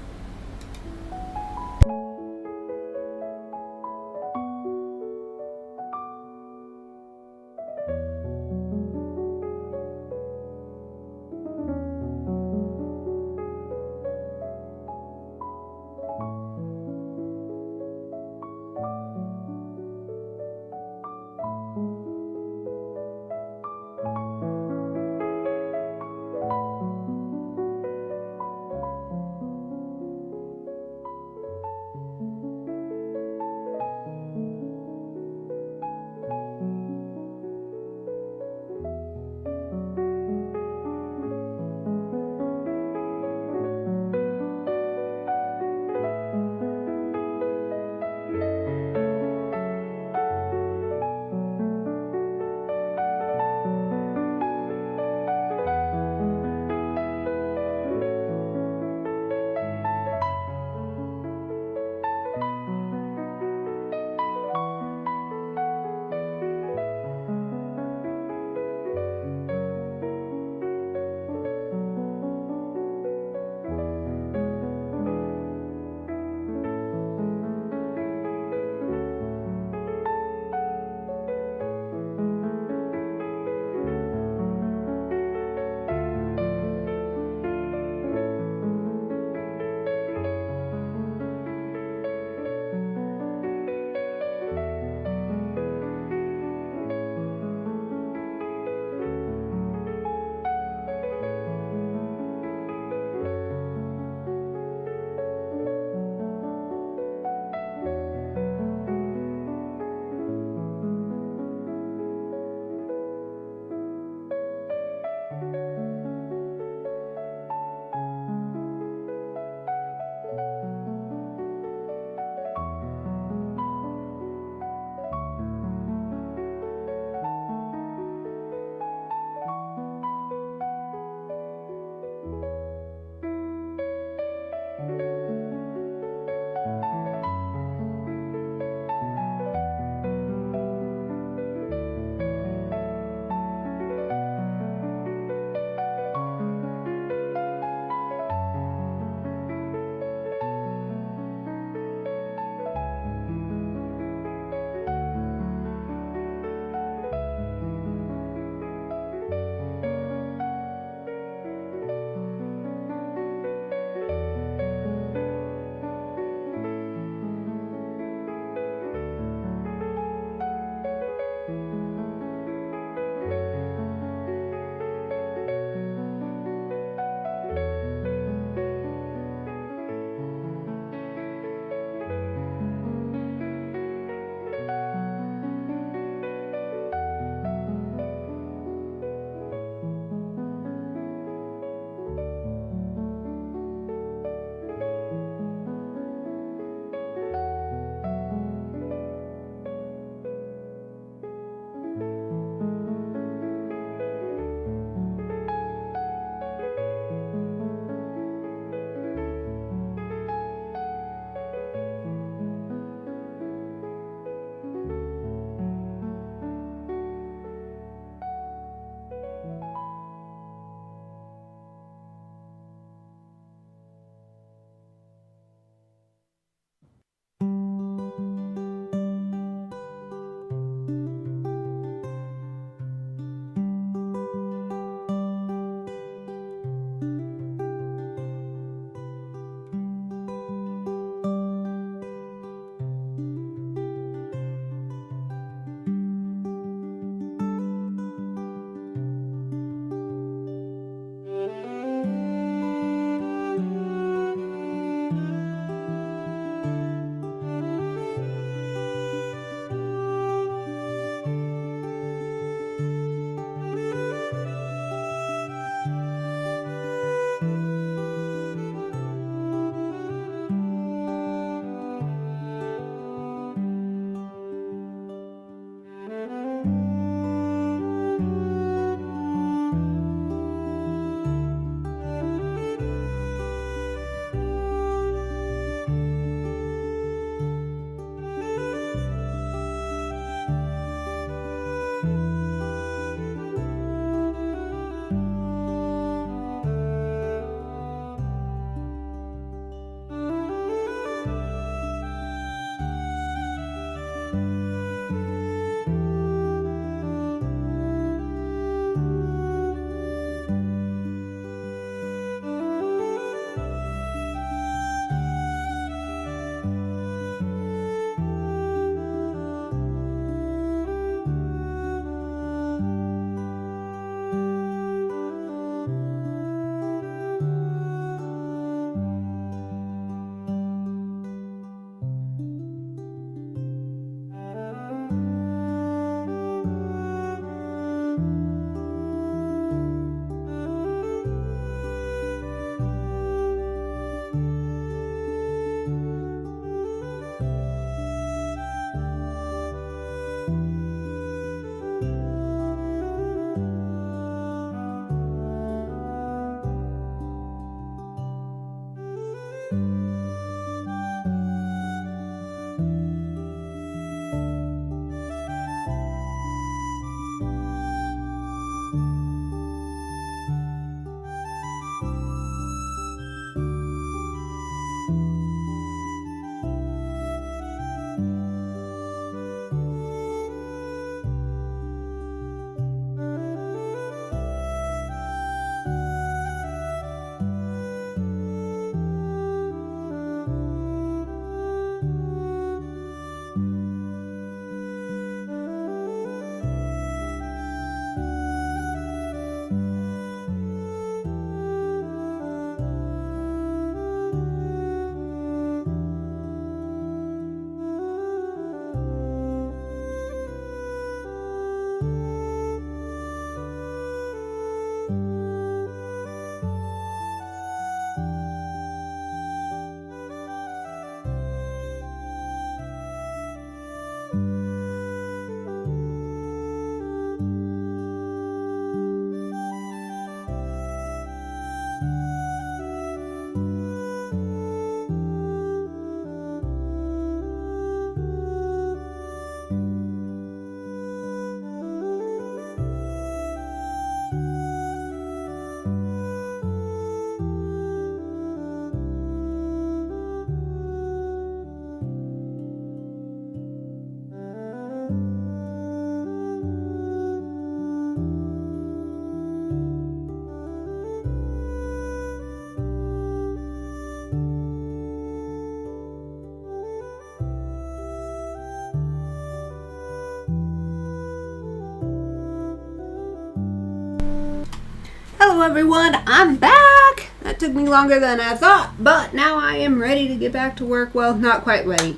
Hello everyone, I'm back! That took me longer than I thought, but now I am ready to get back to work. Well, not quite ready.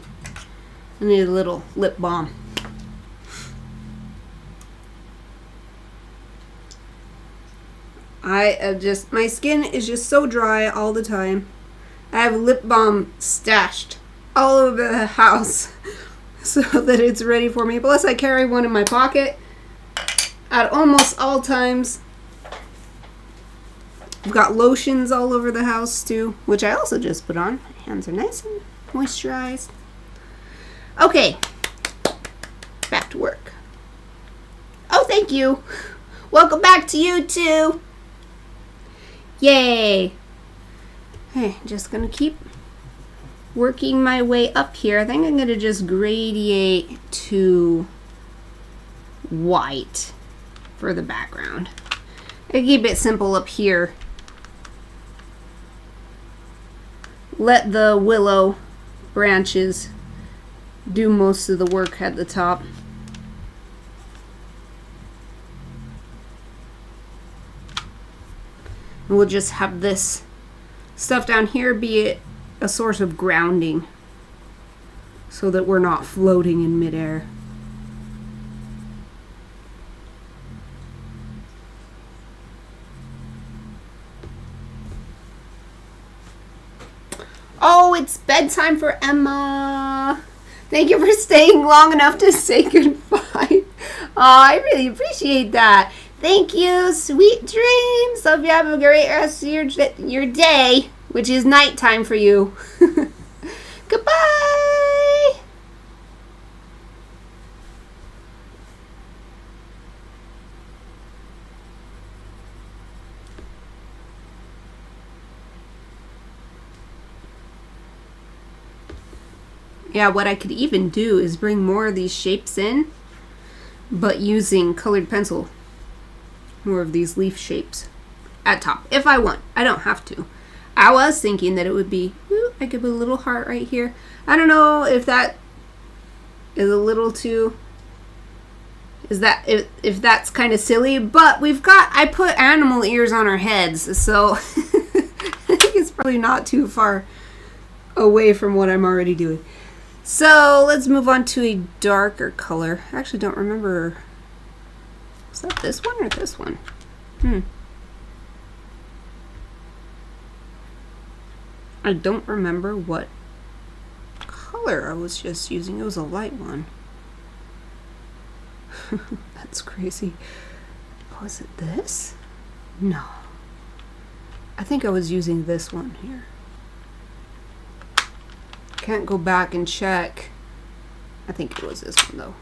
I need a little lip balm. My skin is just so dry all the time. I have lip balm stashed all over the house so that it's ready for me. Plus I carry one in my pocket at almost all times. I've got lotions all over the house too, which I also just put on. My hands are nice and moisturized. Okay, back to work. Oh, thank you. Welcome back to you too. Yay. Hey, just gonna keep working my way up here. I think I'm gonna just gradiate to white for the background. I keep it simple up here. Let the willow branches do most of the work at the top. And we'll just have this stuff down here be a source of grounding so that we're not floating in midair. Oh, it's bedtime for Emma. Thank you for staying long enough to say goodbye. Oh, I really appreciate that. Thank you. Sweet dreams. Hope you have a great rest of your day, which is nighttime for you. Goodbye. Yeah, what I could even do is bring more of these shapes in, but using colored pencil. More of these leaf shapes at top, if I want. I don't have to. I was thinking that it would be, I could put a little heart right here. I don't know if that is a little too, if that's kind of silly, but I put animal ears on our heads, so I think it's probably not too far away from what I'm already doing. So let's move on to a darker color. I actually don't remember. Is that this one or this one? I don't remember what color I was just using. It was a light one. That's crazy. Was it this? No. I think I was using this one here. Can't go back and check. I think it was this one though.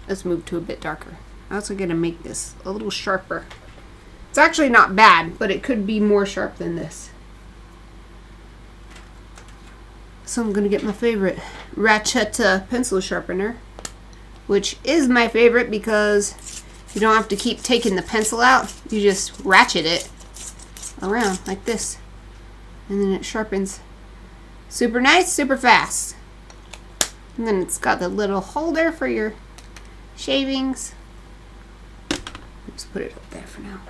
Let's move to a bit darker. I'm also going to make this a little sharper. It's actually not bad, but it could be more sharp than this. So I'm going to get my favorite ratchet pencil sharpener, which is my favorite because you don't have to keep taking the pencil out. You just ratchet it around like this, and then it sharpens super nice, super fast. And then it's got the little holder for your shavings. Just put it up there for now.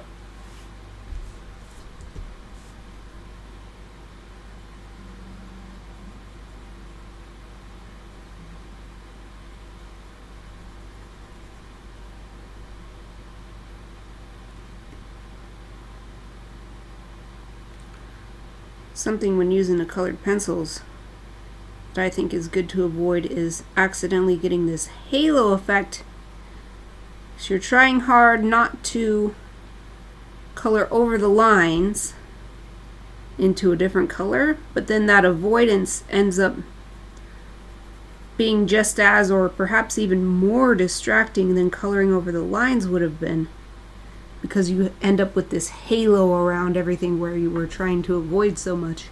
Something when using the colored pencils that I think is good to avoid is accidentally getting this halo effect. So you're trying hard not to color over the lines into a different color, but then that avoidance ends up being just as, or perhaps even more distracting than coloring over the lines would have been, because you end up with this halo around everything where you were trying to avoid so much.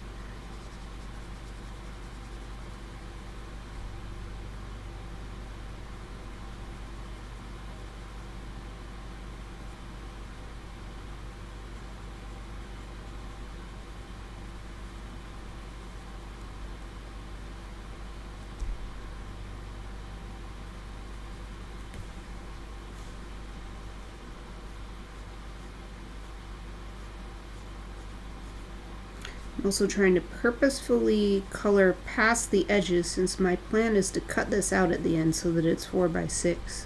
Also trying to purposefully color past the edges, since my plan is to cut this out at the end so that it's 4x6.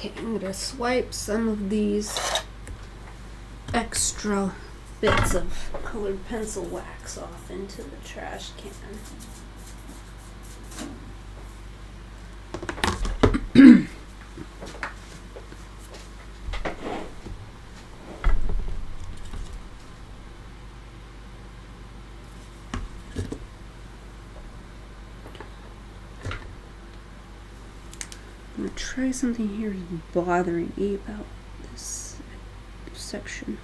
Okay, I'm going to swipe some of these extra bits of colored pencil wax off into the trash can. I'm going to try something here that's bothering me about this section.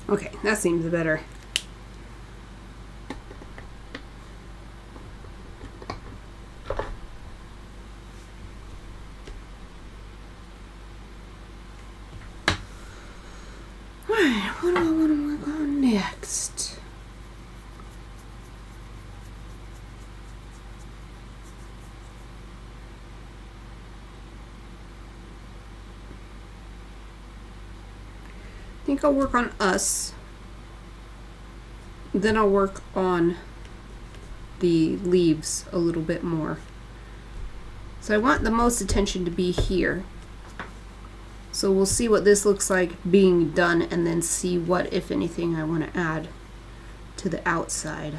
Okay, that seems better. Alright, what do I want to work on next? I think I'll work on us. Then I'll work on the leaves a little bit more. So I want the most attention to be here. So we'll see what this looks like being done and then see what, if anything, I want to add to the outside.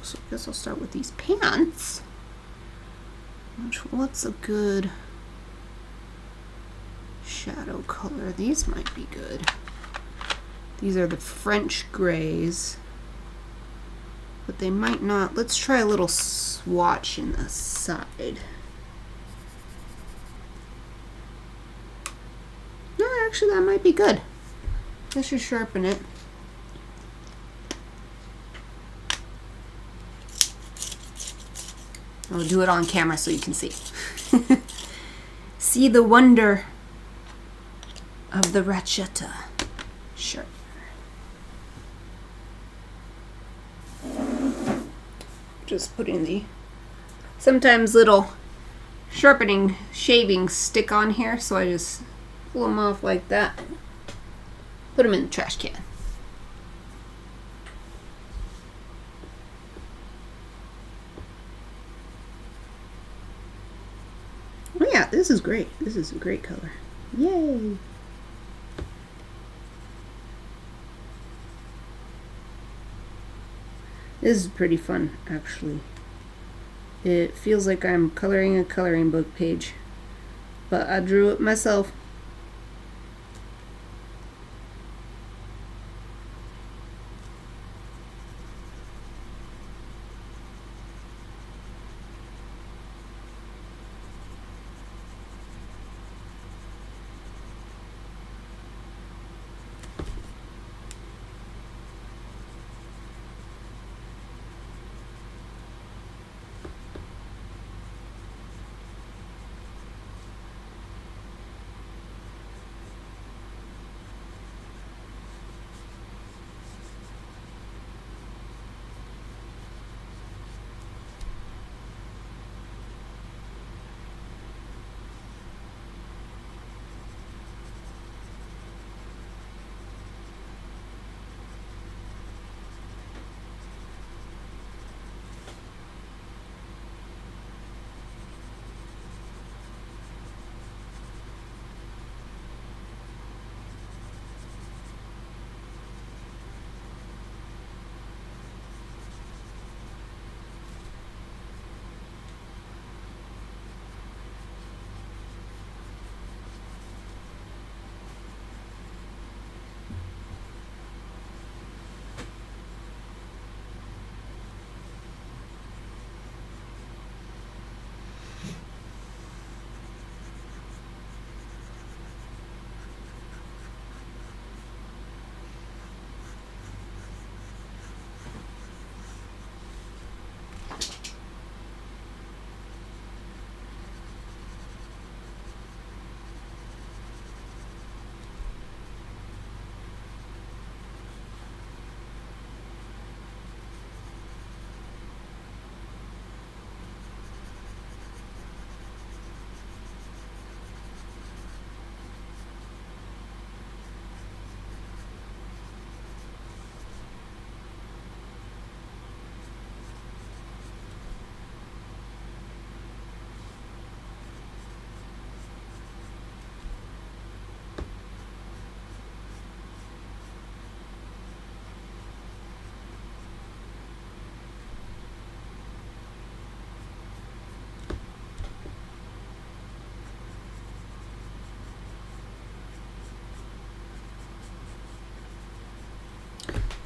So I guess I'll start with these pants. What's a good shadow color? These might be good. These are the French grays, but they might not. Let's try a little swatch in the side. No, actually that might be good. Let's just sharpen it. I'll do it on camera so you can see. See the wonder of the Ratchetta sharpener. Just putting the sometimes little sharpening shavings stick on here, so I just pull them off like that. Put them in the trash can. Oh yeah, this is great. This is a great color. Yay! This is pretty fun, actually. It feels like I'm coloring a coloring book page, but I drew it myself.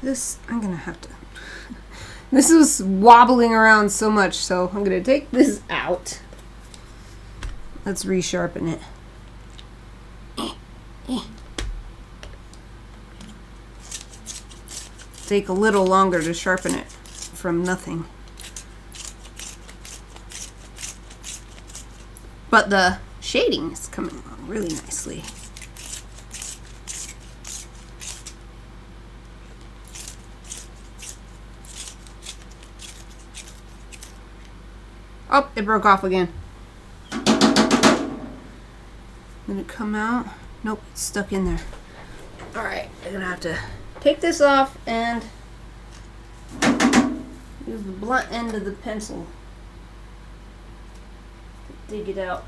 This, I'm gonna have to. This was wobbling around so much, so I'm gonna take this out. Let's resharpen it. Take a little longer to sharpen it from nothing. But the shading is coming along really nicely. Oh, it broke off again. Did it come out? Nope, it's stuck in there. Alright, I'm gonna have to take this off and use the blunt end of the pencil to dig it out.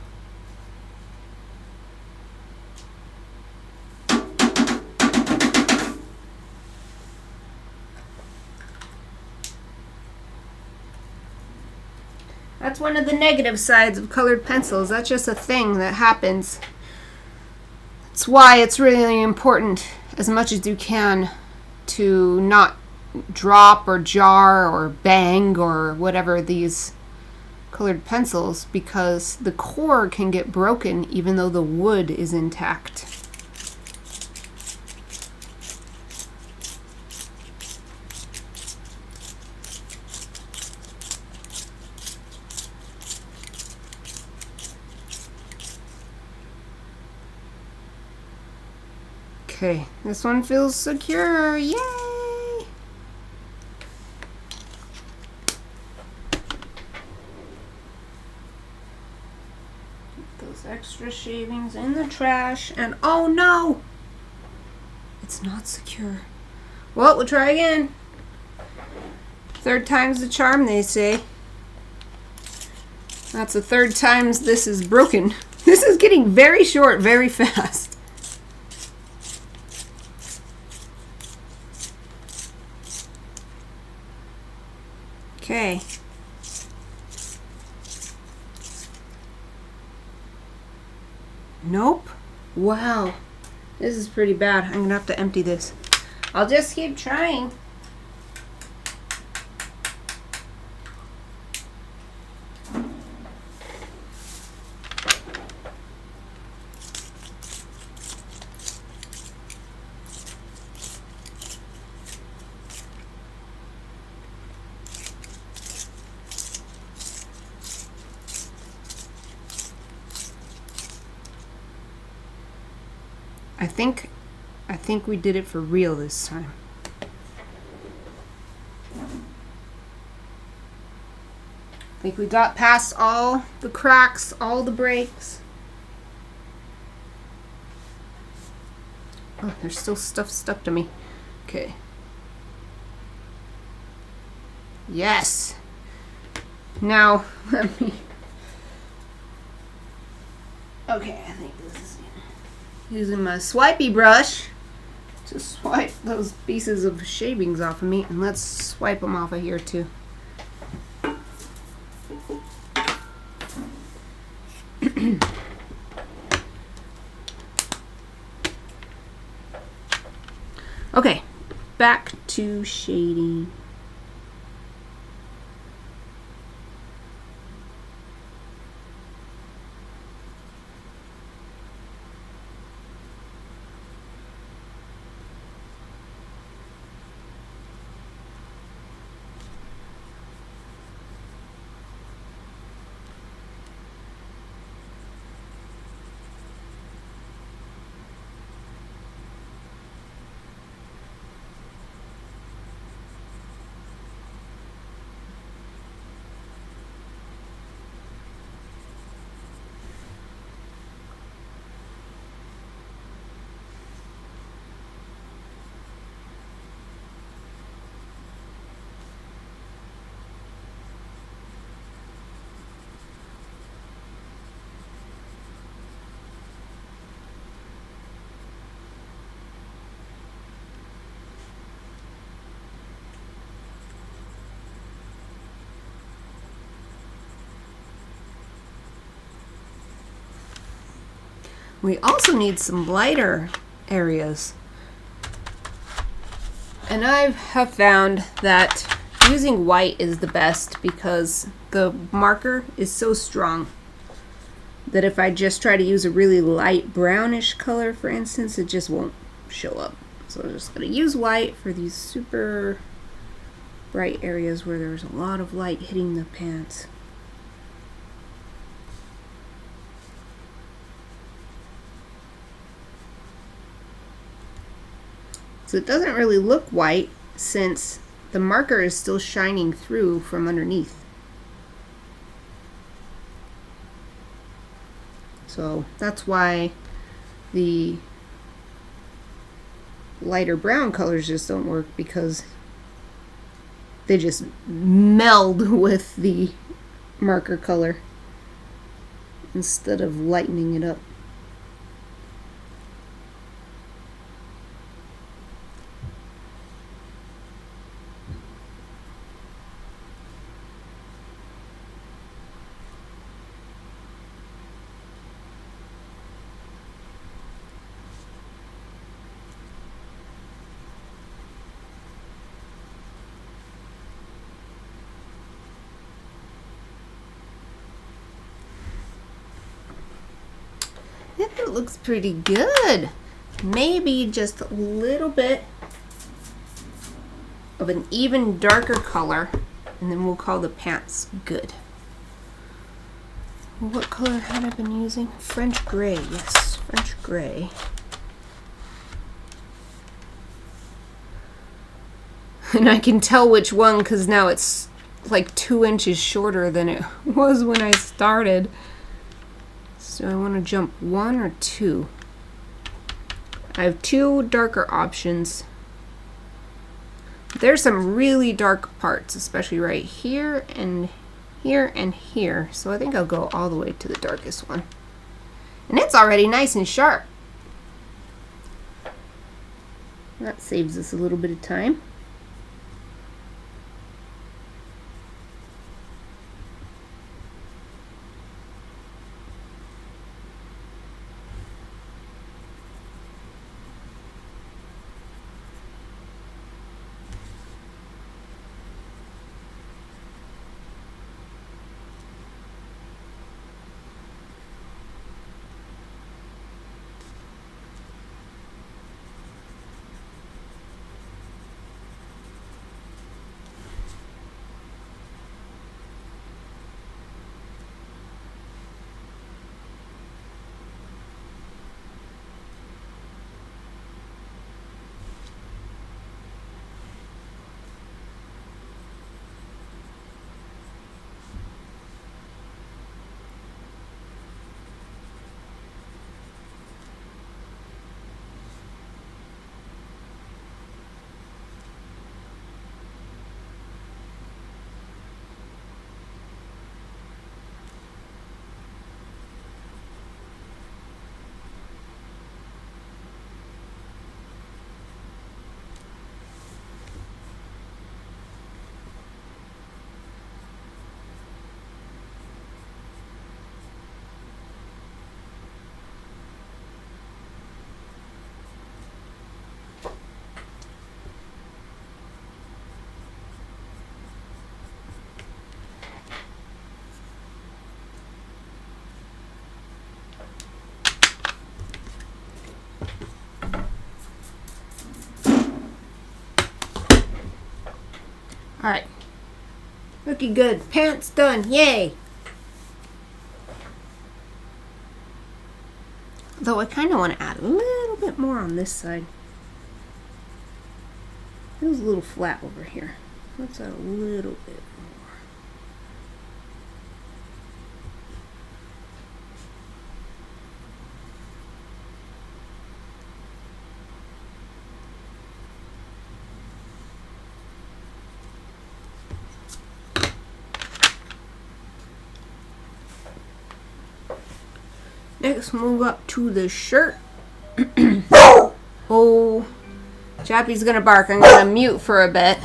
That's one of the negative sides of colored pencils. That's just a thing that happens. That's why it's really important, as much as you can, to not drop or jar or bang or whatever these colored pencils, because the core can get broken even though the wood is intact. Okay, this one feels secure. Yay! Put those extra shavings in the trash, and oh no! It's not secure. Well, we'll try again. Third time's the charm, they say. That's the third time this is broken. This is getting very short very fast. Okay. Nope. Wow. This is pretty bad. I'm gonna have to empty this. I'll just keep trying. I think we did it for real this time. I think we got past all the cracks, all the breaks. Oh, there's still stuff stuck to me. Okay. Yes. Now, let me... Okay, I think this is using my swipey brush to swipe those pieces of shavings off of me, and let's swipe them off of here too. Okay, back to shading. We also need some lighter areas. And I have found that using white is the best because the marker is so strong that if I just try to use a really light brownish color, for instance, it just won't show up. So I'm just going to use white for these super bright areas where there's a lot of light hitting the pants. So it doesn't really look white since the marker is still shining through from underneath. So that's why the lighter brown colors just don't work because they just meld with the marker color instead of lightening it up. It looks pretty good. Maybe just a little bit of an even darker color, and then we'll call the pants good. What color had I been using? French gray, yes, French gray. And I can tell which one because now it's like 2 inches shorter than it was when I started. So I want to jump 1 or 2. I have 2 darker options. There's some really dark parts, especially right here and here and here. So I think I'll go all the way to the darkest one. And it's already nice and sharp. That saves us a little bit of time. Alright. Looking good. Pants done. Yay! Though I kind of want to add a little bit more on this side. Feels a little flat over here. Let's add a little bit more. Next, move up to the shirt. Oh, Chappie's gonna bark. I'm gonna mute for a bit.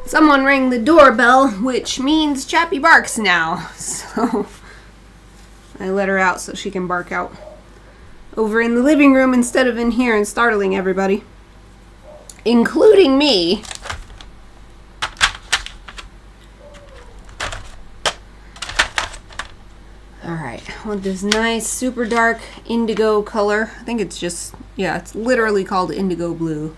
Someone rang the doorbell, which means Chappie barks now. So I let her out so she can bark out over in the living room instead of in here and startling everybody, including me. Alright, I want this nice super dark indigo color. I think it's just, yeah, it's literally called indigo blue.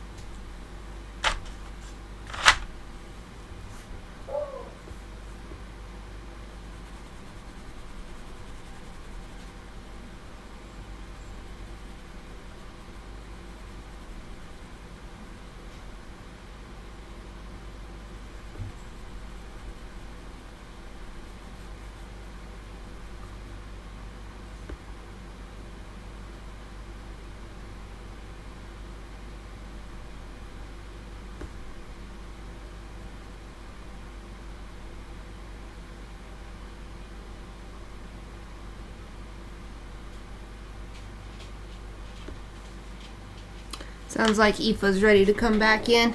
Sounds like Aoife's ready to come back in.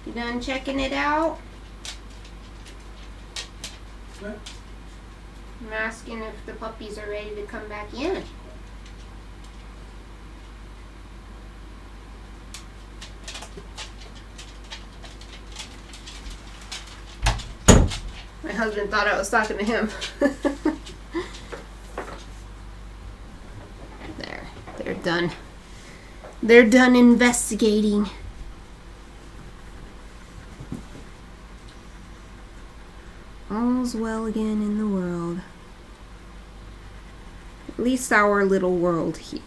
You done checking it out? What? I'm asking if the puppies are ready to come back in. My husband thought I was talking to him. There, they're done. They're done investigating. All's well again in the world. At least our little world here.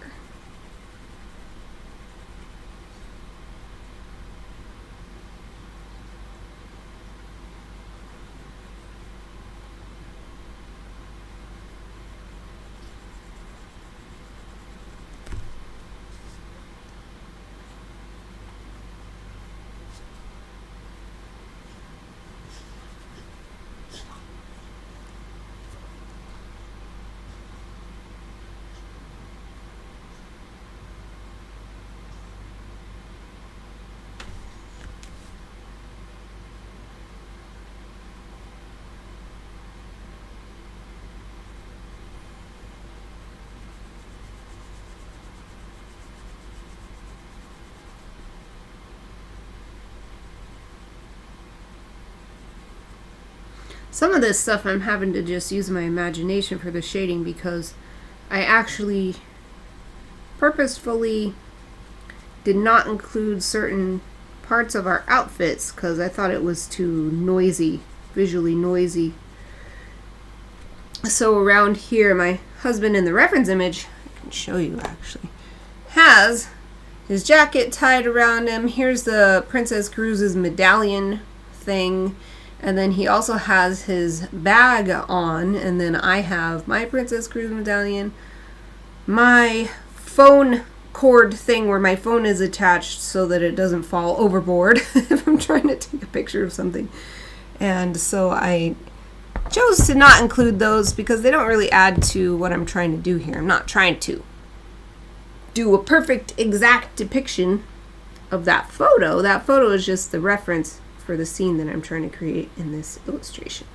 Some of this stuff I'm having to just use my imagination for the shading because I actually purposefully did not include certain parts of our outfits because I thought it was too noisy, visually noisy. So around here, my husband in the reference image, I can show you actually, has his jacket tied around him. Here's the Princess Cruises medallion thing. And then he also has his bag on, and then I have my Princess Cruise medallion, my phone cord thing where my phone is attached so that it doesn't fall overboard if I'm trying to take a picture of something. And so I chose to not include those because they don't really add to what I'm trying to do here. I'm not trying to do a perfect exact depiction of that photo. That photo is just the reference for the scene that I'm trying to create in this illustration.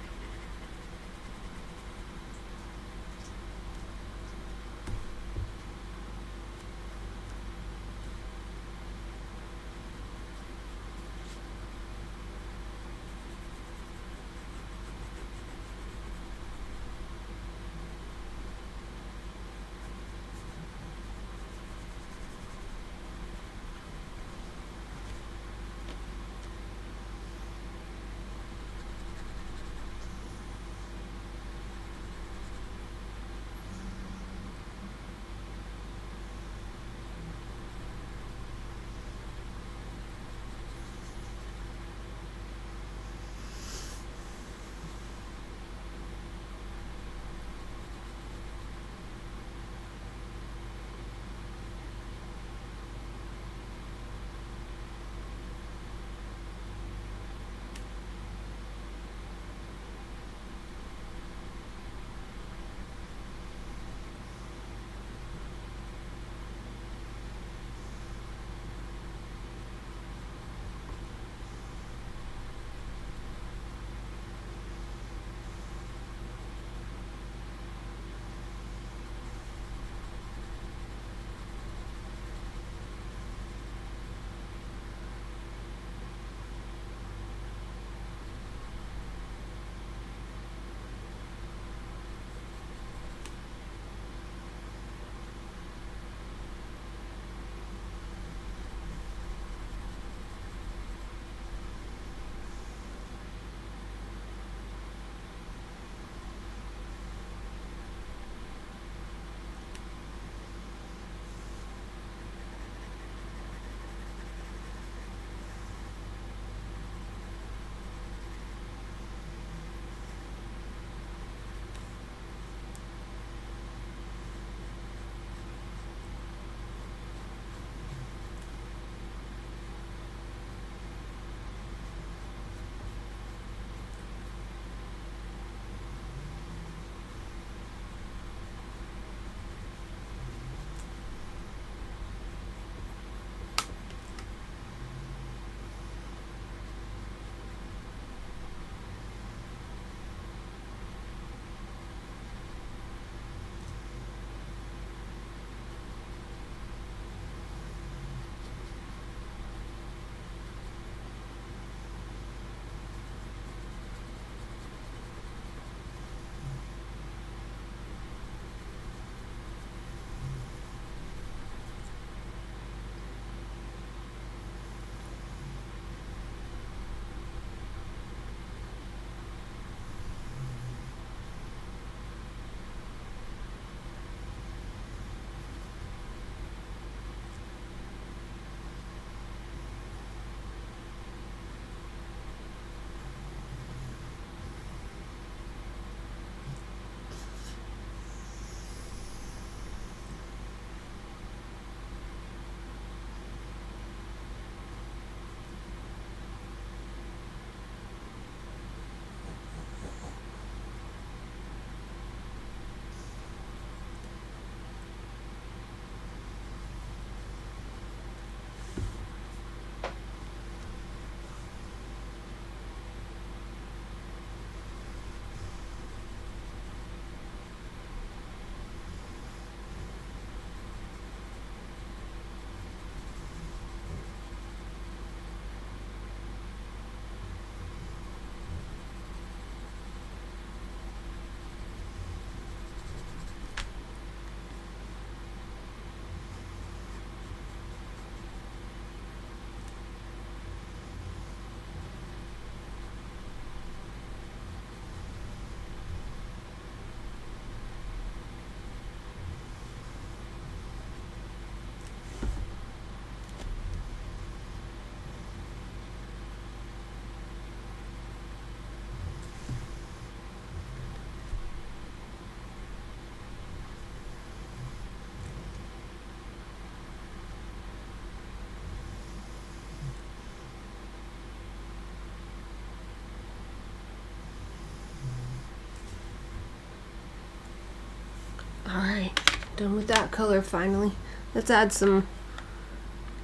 Done with that color finally. Let's add some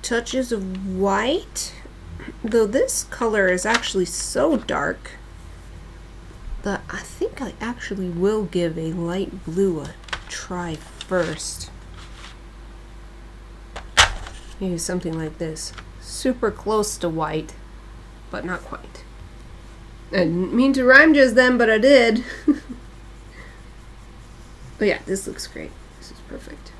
touches of white. Though this color is actually so dark that I think I actually will give a light blue a try first. Maybe something like this. Super close to white, but not quite. I didn't mean to rhyme just then, but I did. But yeah, this looks great. This is perfect.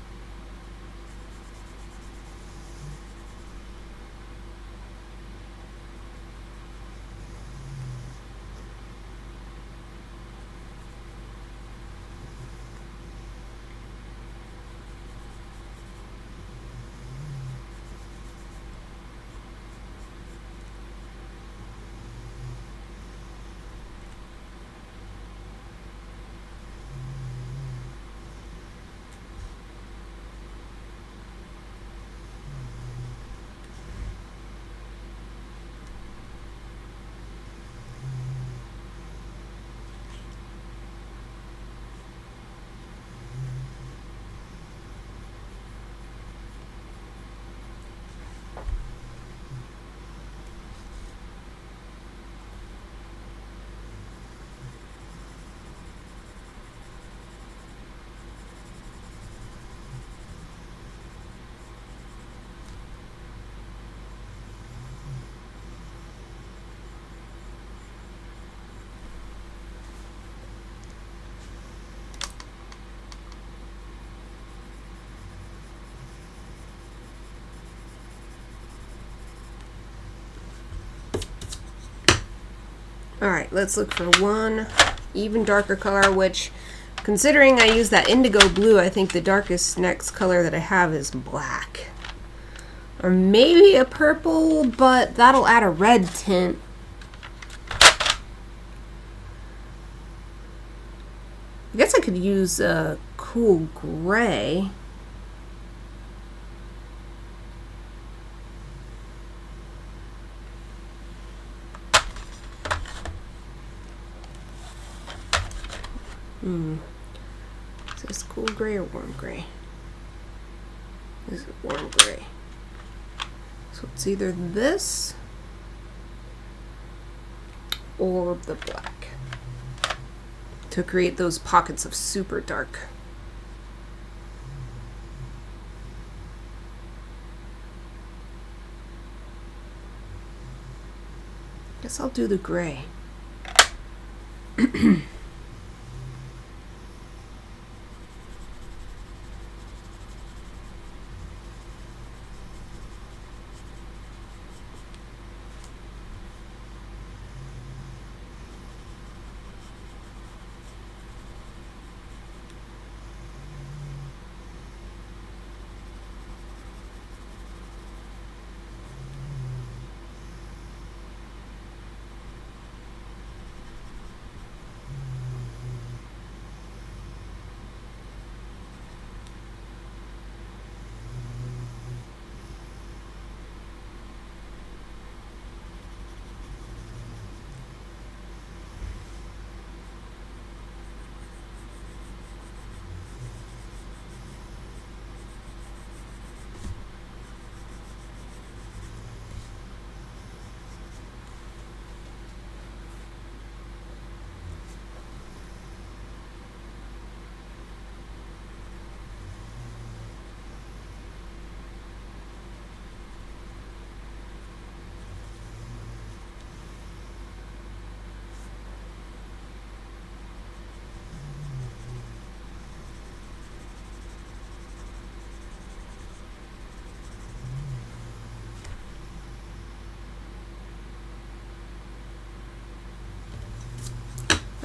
Alright, let's look for one even darker color, which, considering I use that indigo blue, I think the darkest next color that I have is black. Or maybe a purple, but that'll add a red tint. I guess I could use a cool gray. Is this cool gray or warm gray? This is warm gray. So it's either this or the black to create those pockets of super dark. Guess I'll do the gray.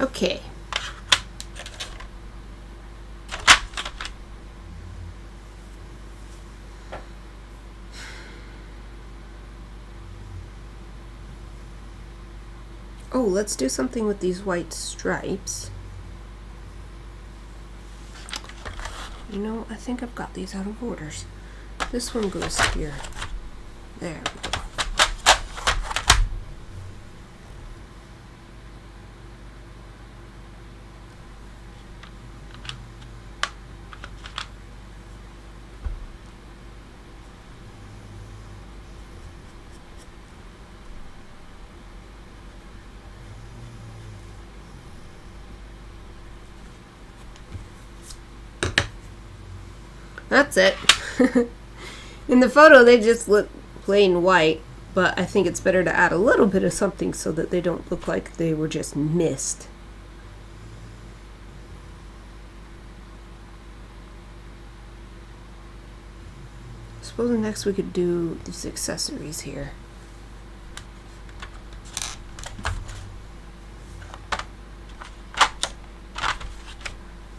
Okay. Oh, let's do something with these white stripes. You know, I think I've got these out of orders. This one goes here. There we go. That's it. In the photo, they just look plain white, but I think it's better to add a little bit of something so that they don't look like they were just missed. Suppose next we could do these accessories here.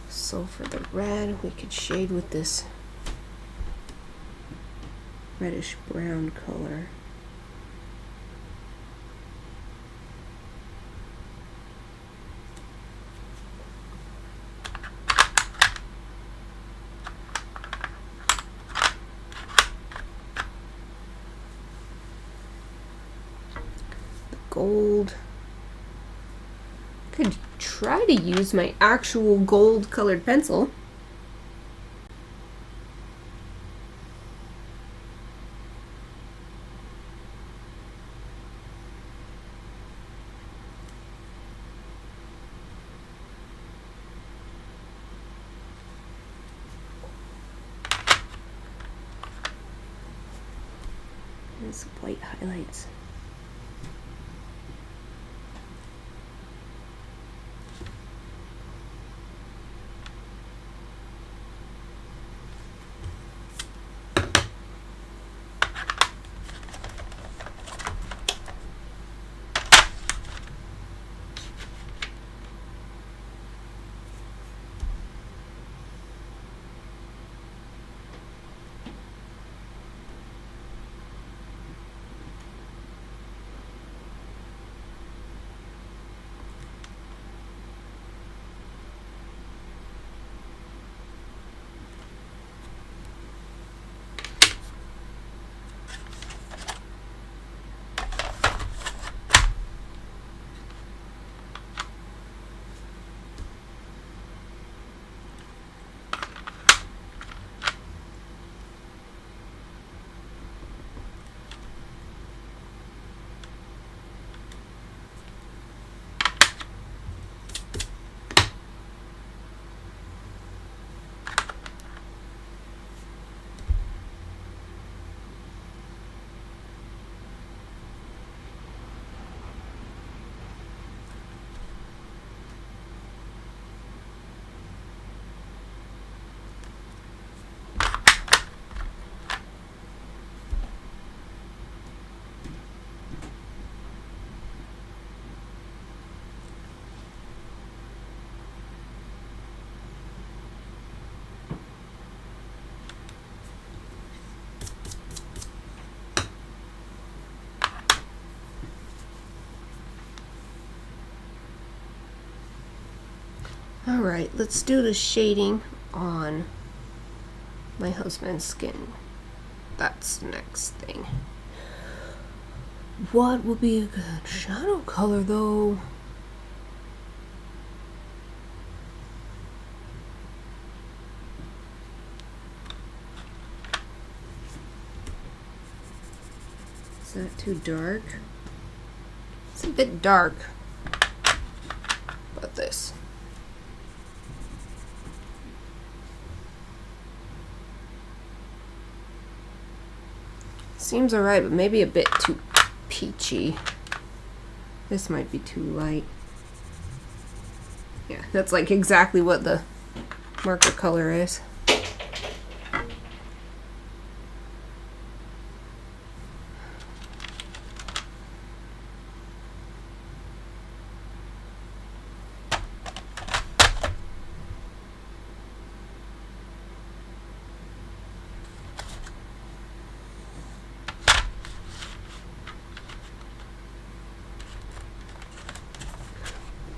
So for the red, we could shade with this reddish brown color. The gold. Could try to use my actual gold colored pencil. And some white highlights. Alright, let's do the shading on my husband's skin. That's the next thing. What would be a good shadow color though? Is that too dark? It's a bit dark. But this. Seems alright, but maybe a bit too peachy. This might be too light. Yeah, that's like exactly what the marker color is.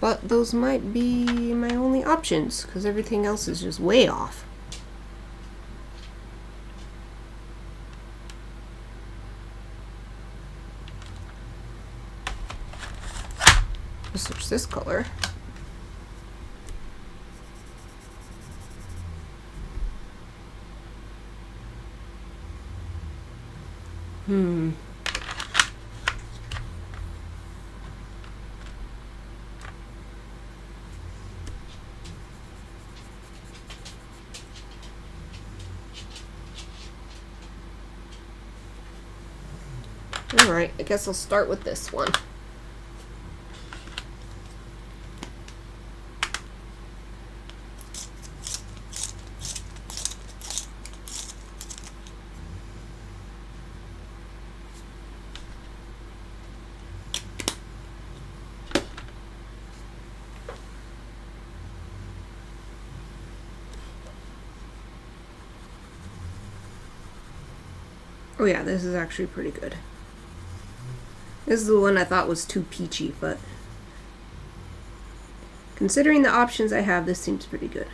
But those might be my only options, because everything else is just way off. I'll switch this color. Alright, I guess I'll start with this one. Oh yeah, this is actually pretty good. This is the one I thought was too peachy, but considering the options I have, this seems pretty good.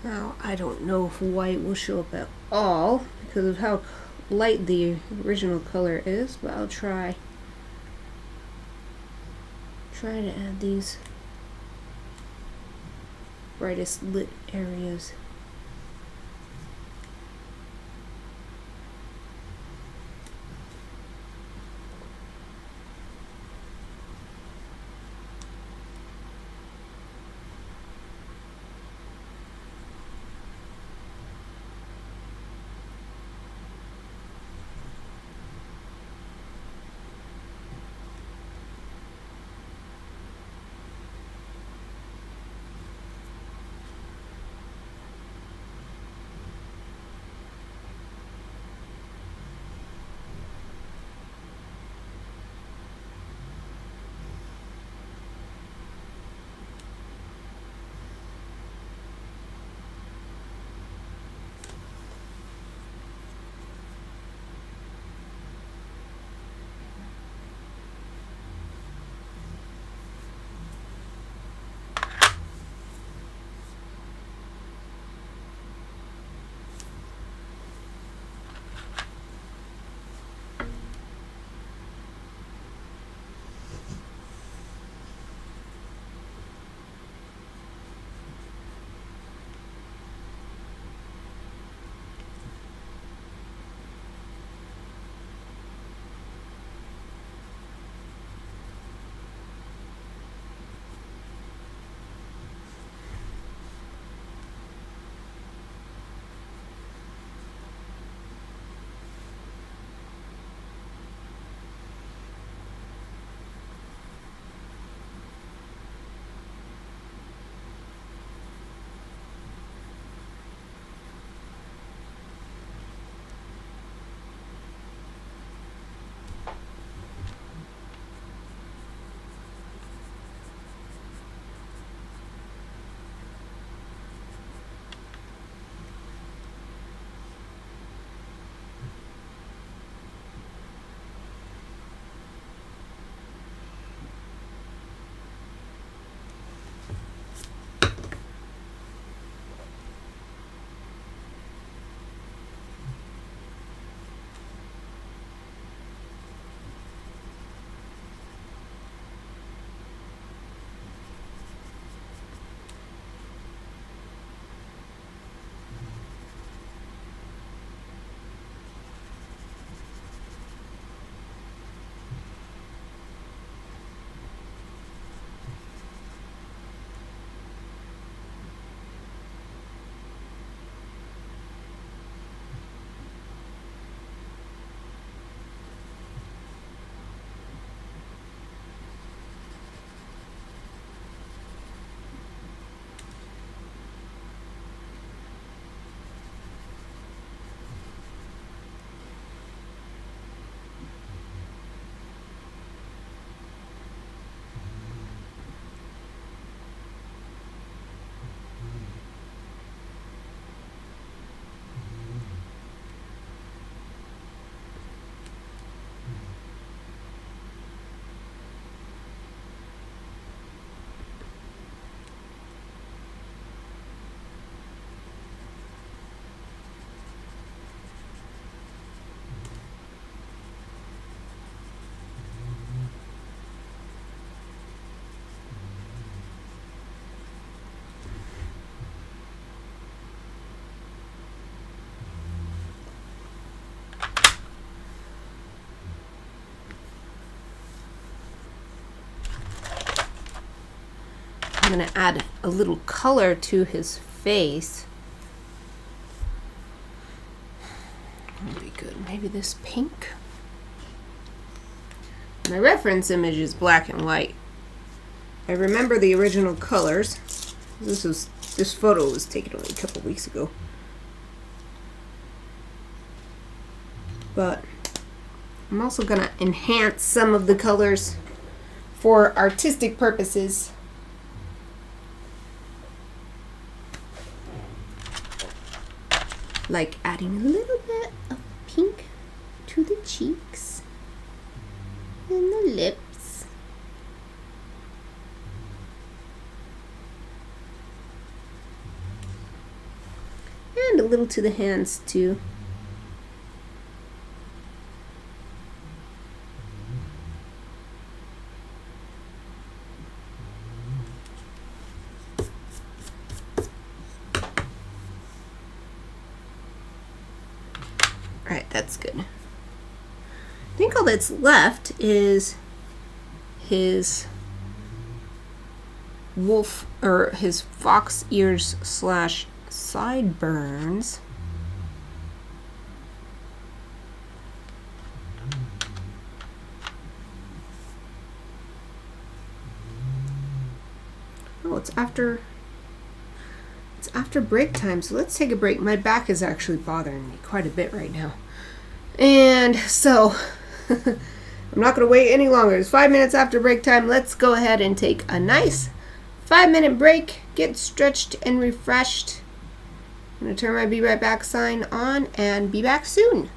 Now, I don't know if white will show up at all because of how light the original color is, but I'll try to add these brightest lit areas. I'm going to add a little color to his face. That'll be good. Maybe this pink. My reference image is black and white. I remember the original colors. This photo was taken only a couple weeks ago. But I'm also going to enhance some of the colors for artistic purposes. Like adding a little bit of pink to the cheeks and the lips. And a little to the hands too. Alright, that's good. I think all that's left is his wolf or his fox ears slash sideburns. Oh, it's after break time, so let's take a break. My back is actually bothering me quite a bit right now. And so I'm not going to wait any longer. It's 5 minutes after break time. Let's go ahead and take a nice 5-minute break, get stretched and refreshed. I'm going to turn my be right back sign on and be back soon.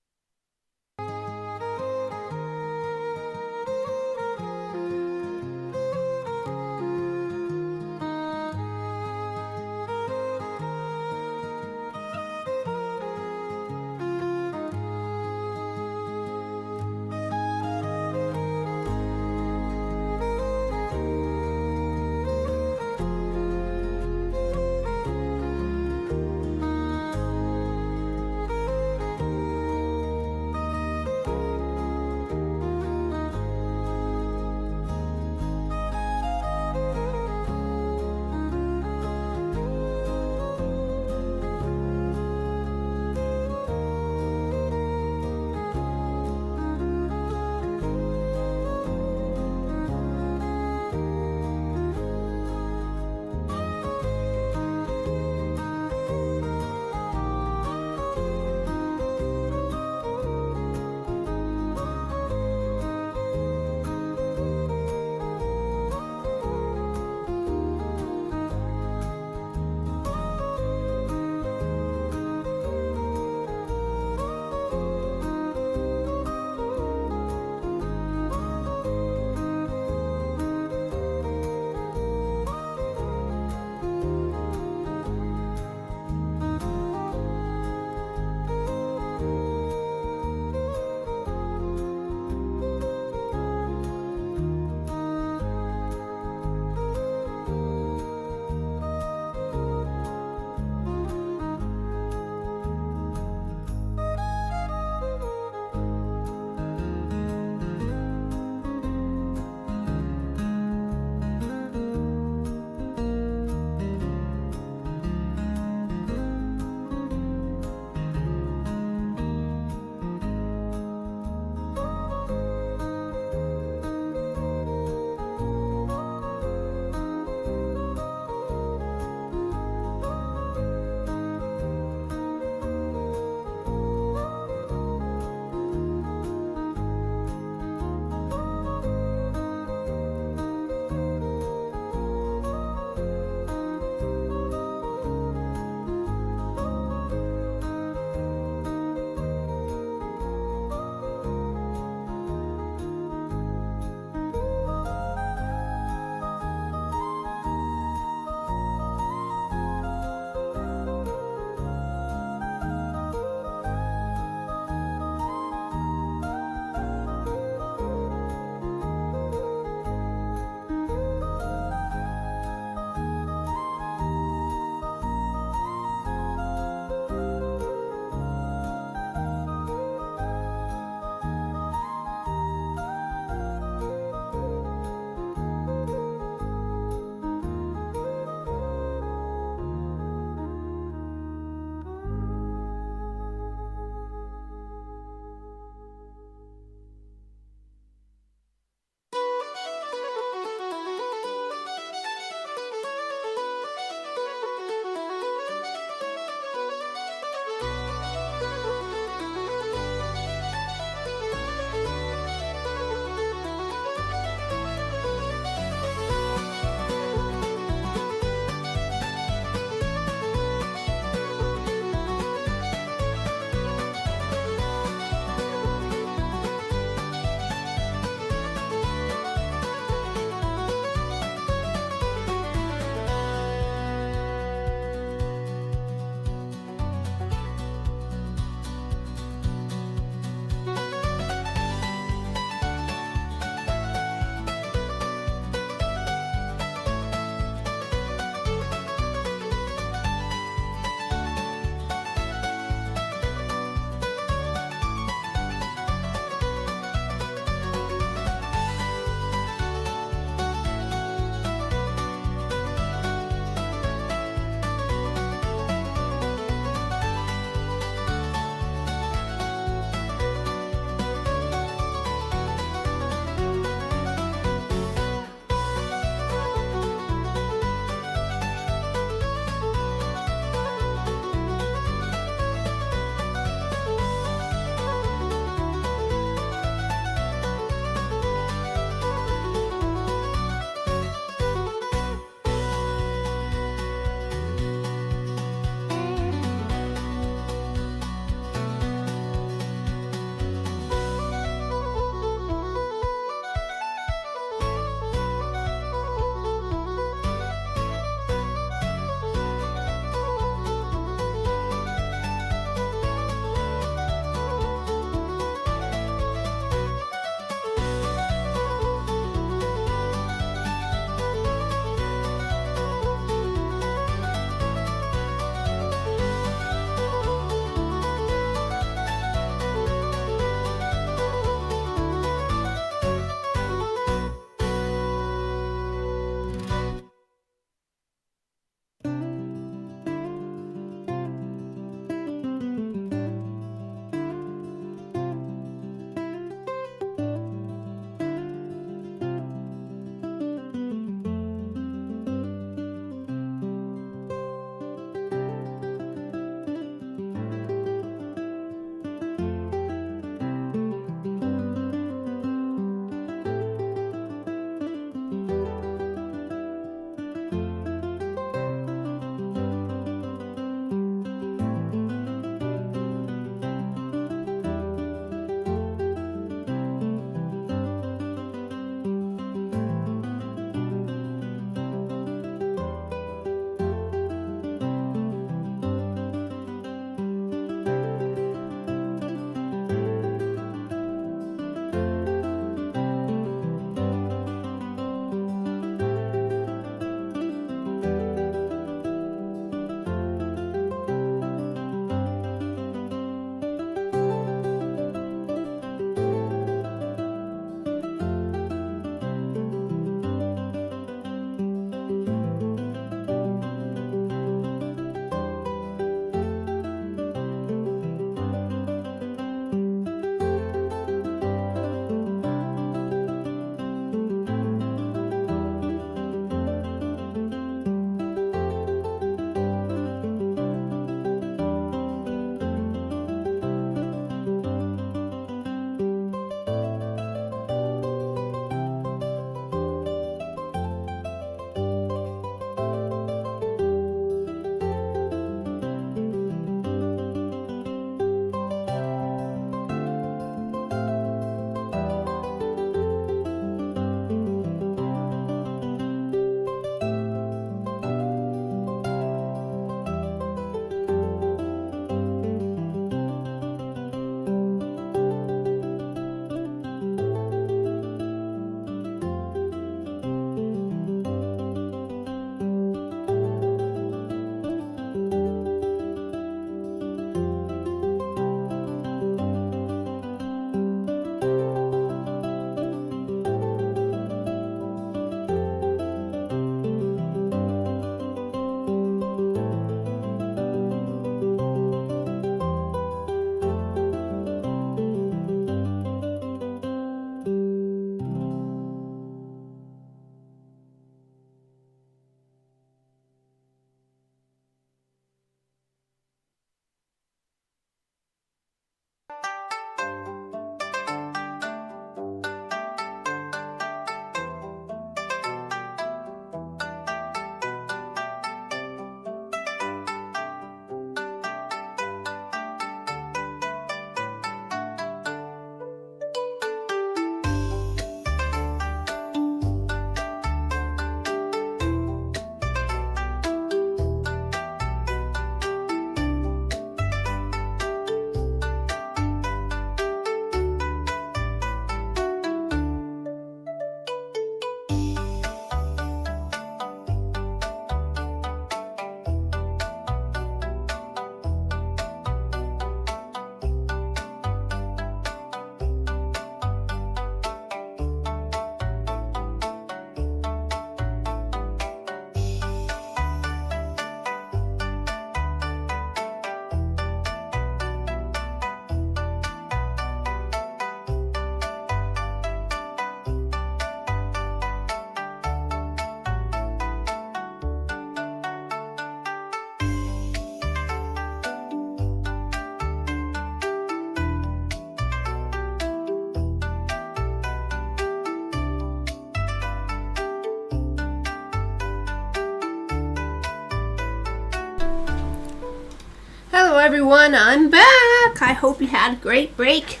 Hello everyone, I'm back. I hope you had a great break.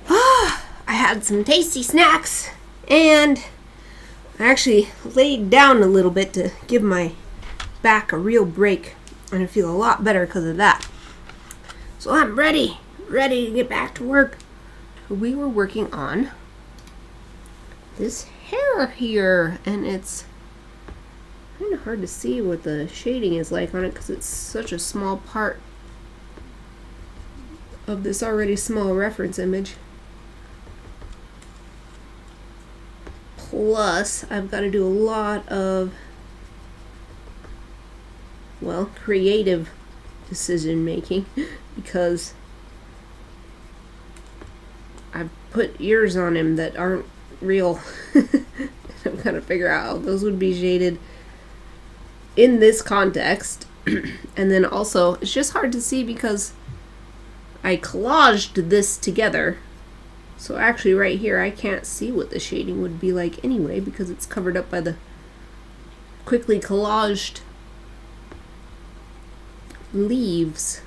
I had some tasty snacks and I actually laid down a little bit to give my back a real break, and I feel a lot better because of that. So I'm ready to get back to work. We were working on this hair here, and it's kind of hard to see what the shading is like on it because it's such a small part of this already small reference image. Plus, I've got to do a lot of, well, creative decision making because I've put ears on him that aren't real. I'm going to figure out how those would be shaded in this context. And then also, it's just hard to see because I collaged this together. So actually right here, I can't see what the shading would be like anyway because it's covered up by the quickly collaged leaves.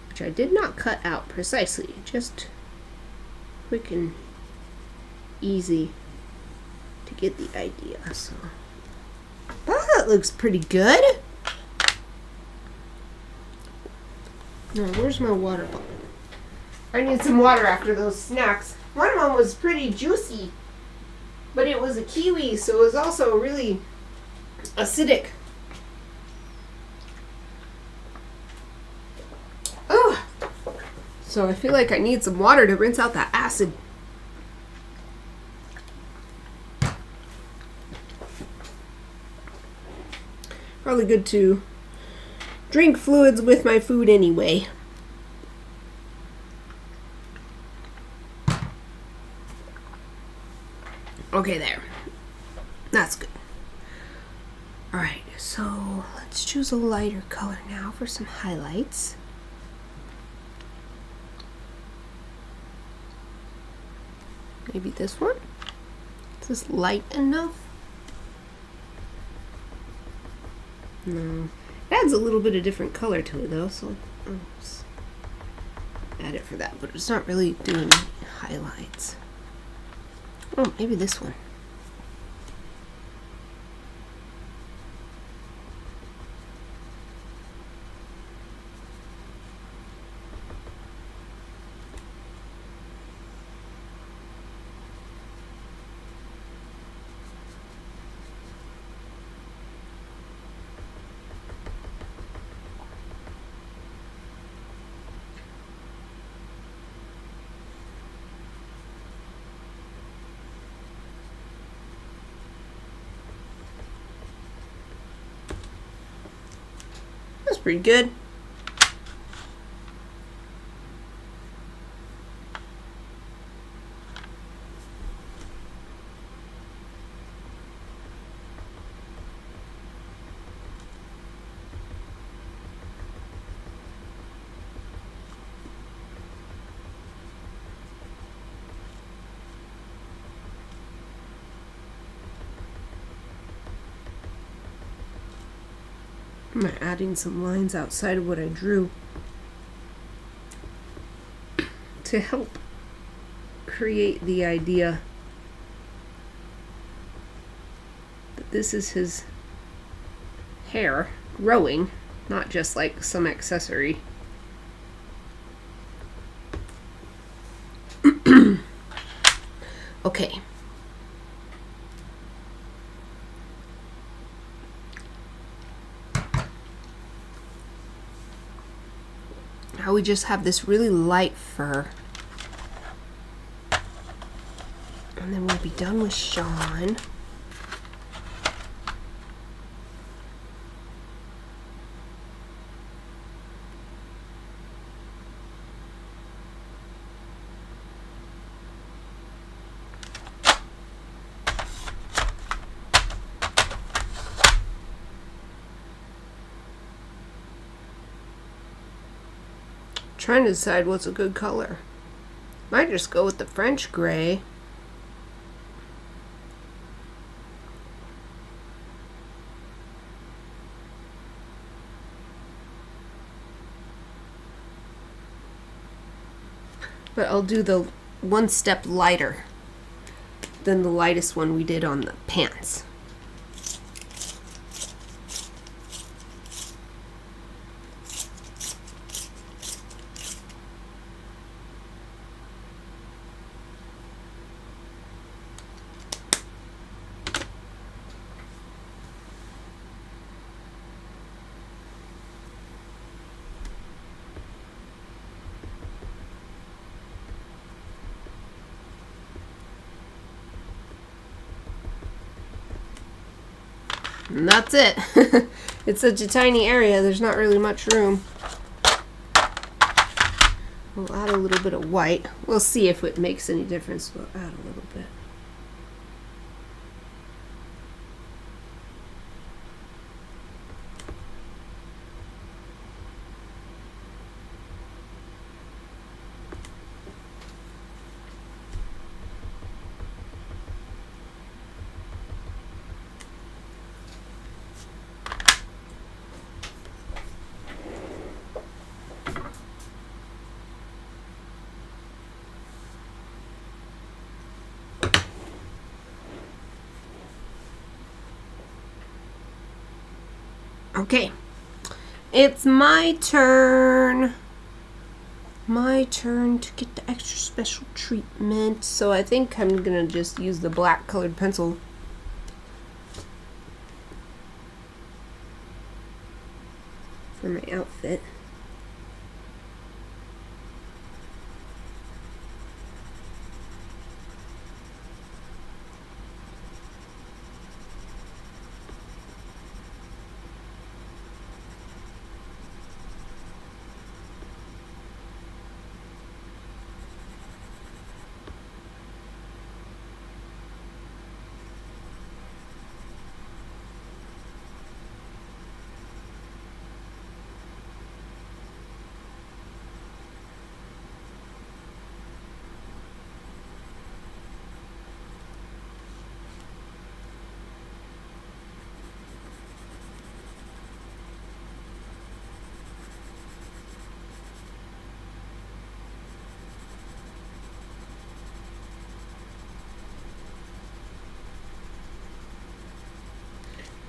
Which I did not cut out precisely, just quick and easy to get the idea. So that looks pretty good. Now, where's my water bottle? I need some water after those snacks. One of them was pretty juicy, but it was a kiwi, so it was also really acidic. Oh, so I feel like I need some water to rinse out that acid. Probably good to drink fluids with my food anyway. Okay, there. That's good. Alright, so let's choose a lighter color now for some highlights. Maybe this one? Is this light enough? No. It adds a little bit of different color to it though, so I'll just add it for that, but it's not really doing highlights. Oh, maybe this one. That's pretty good. I'm adding some lines outside of what I drew to help create the idea that this is his hair growing, not just like some accessory. Okay. Now we just have this really light fur. And then we'll be done with Sean. Trying to decide what's a good color. Might just go with the French gray. but I'll do the one step lighter than the lightest one we did on the pants. And that's it. It's such a tiny area, there's not really much room. We'll add a little bit of white. We'll see if it makes any difference. We'll add a little bit. Okay, it's my turn. My turn to get the extra special treatment. So I think I'm gonna just use the black colored pencil. For my outfit.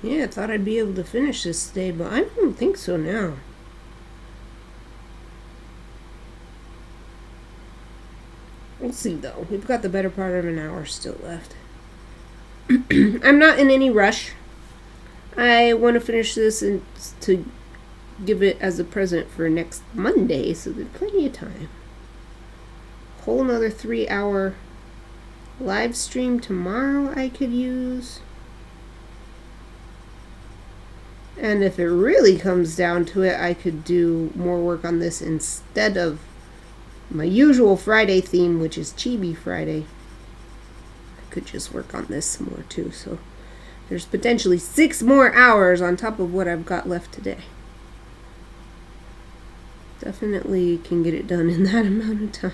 Yeah, I thought I'd be able to finish this today, but I don't think so now. We'll see though. We've got the better part of an hour still left. I'm not in any rush. I want to finish this and to give it as a present for next Monday, so there's plenty of time. Whole another 3-hour live stream tomorrow I could use. And if it really comes down to it, I could do more work on this instead of my usual Friday theme, which is Chibi Friday. I could just work on this some more too. So there's potentially 6 more hours on top of what I've got left today. Definitely can get it done in that amount of time.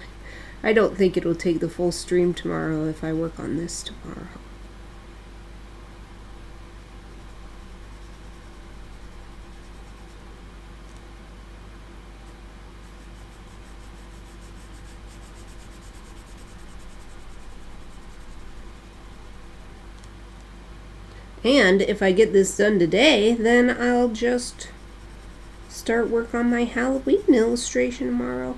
I don't think it'll take the full stream tomorrow if I work on this tomorrow. And if I get this done today, then I'll just start work on my Halloween illustration tomorrow.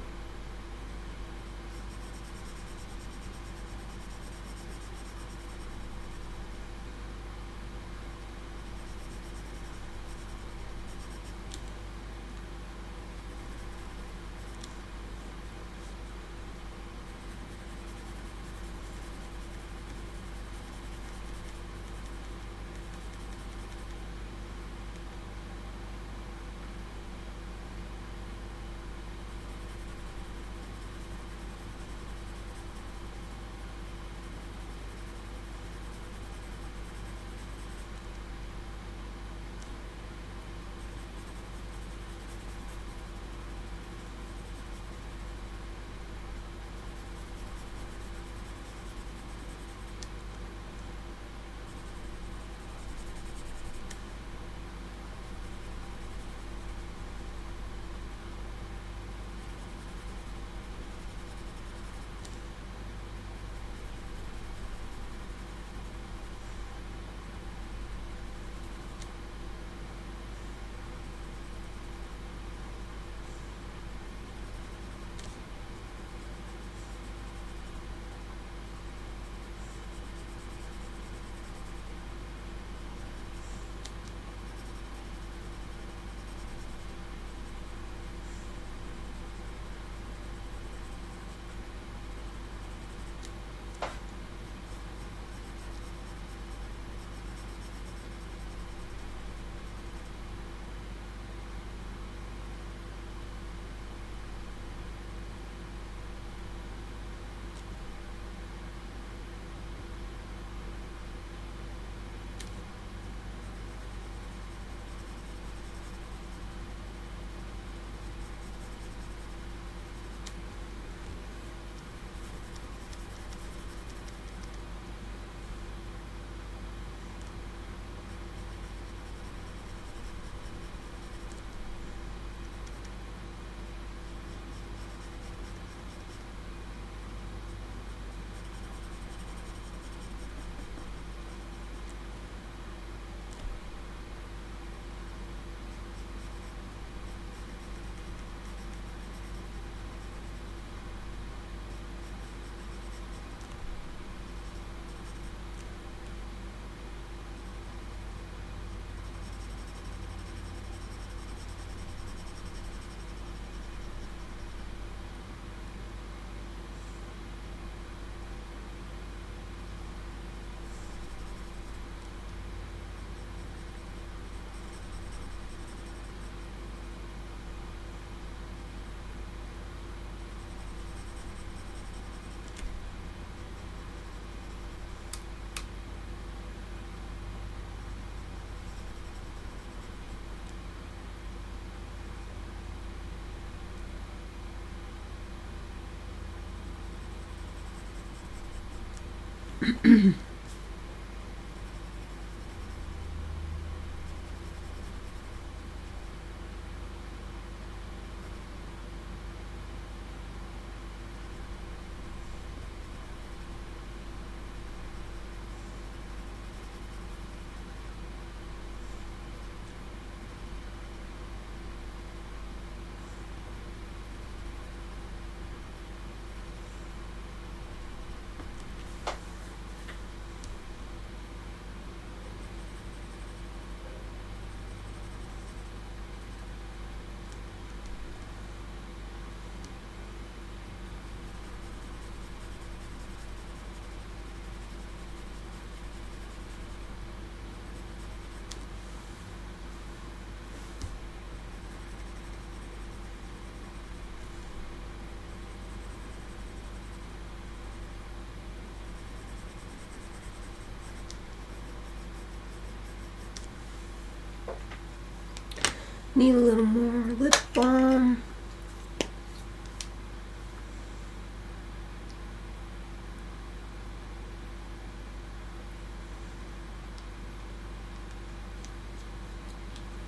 Need a little more lip balm.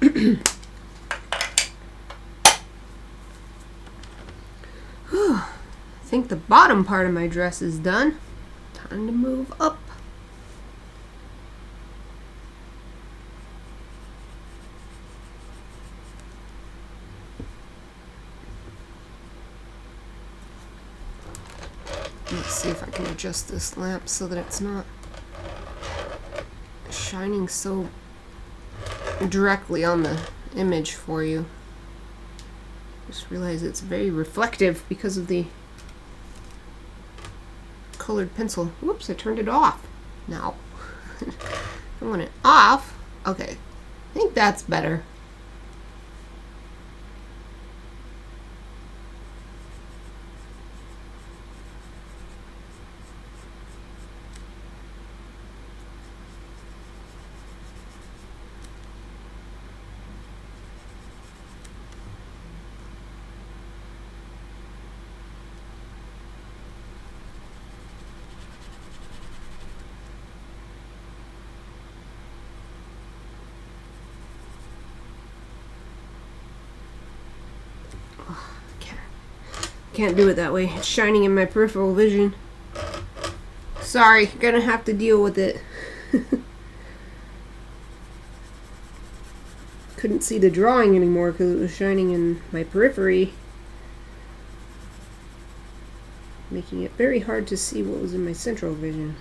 I think the bottom part of my dress is done. Time to move up. Let's see if I can adjust this lamp so that it's not shining so directly on the image for you. Just realize it's very reflective because of the colored pencil. Whoops, I turned it off. Now, I want it off. Okay, I think that's better. Can't do it that way. It's shining in my peripheral vision. Sorry, gonna have to deal with it. Couldn't see the drawing anymore because it was shining in my periphery, making it very hard to see what was in my central vision.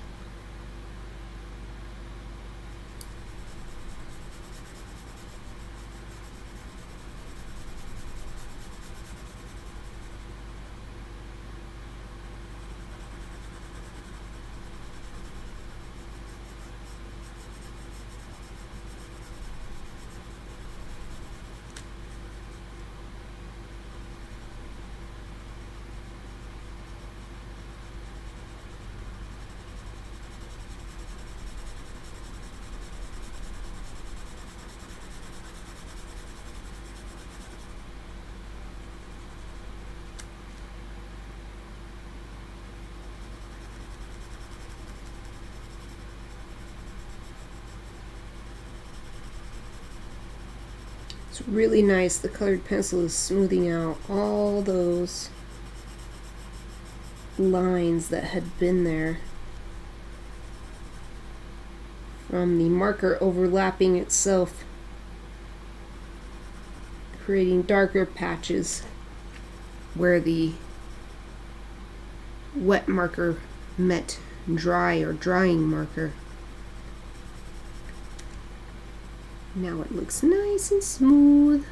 It's really nice. The colored pencil is smoothing out all those lines that had been there from the marker overlapping itself, creating darker patches where the wet marker met dry or drying marker. Now it looks nice and smooth.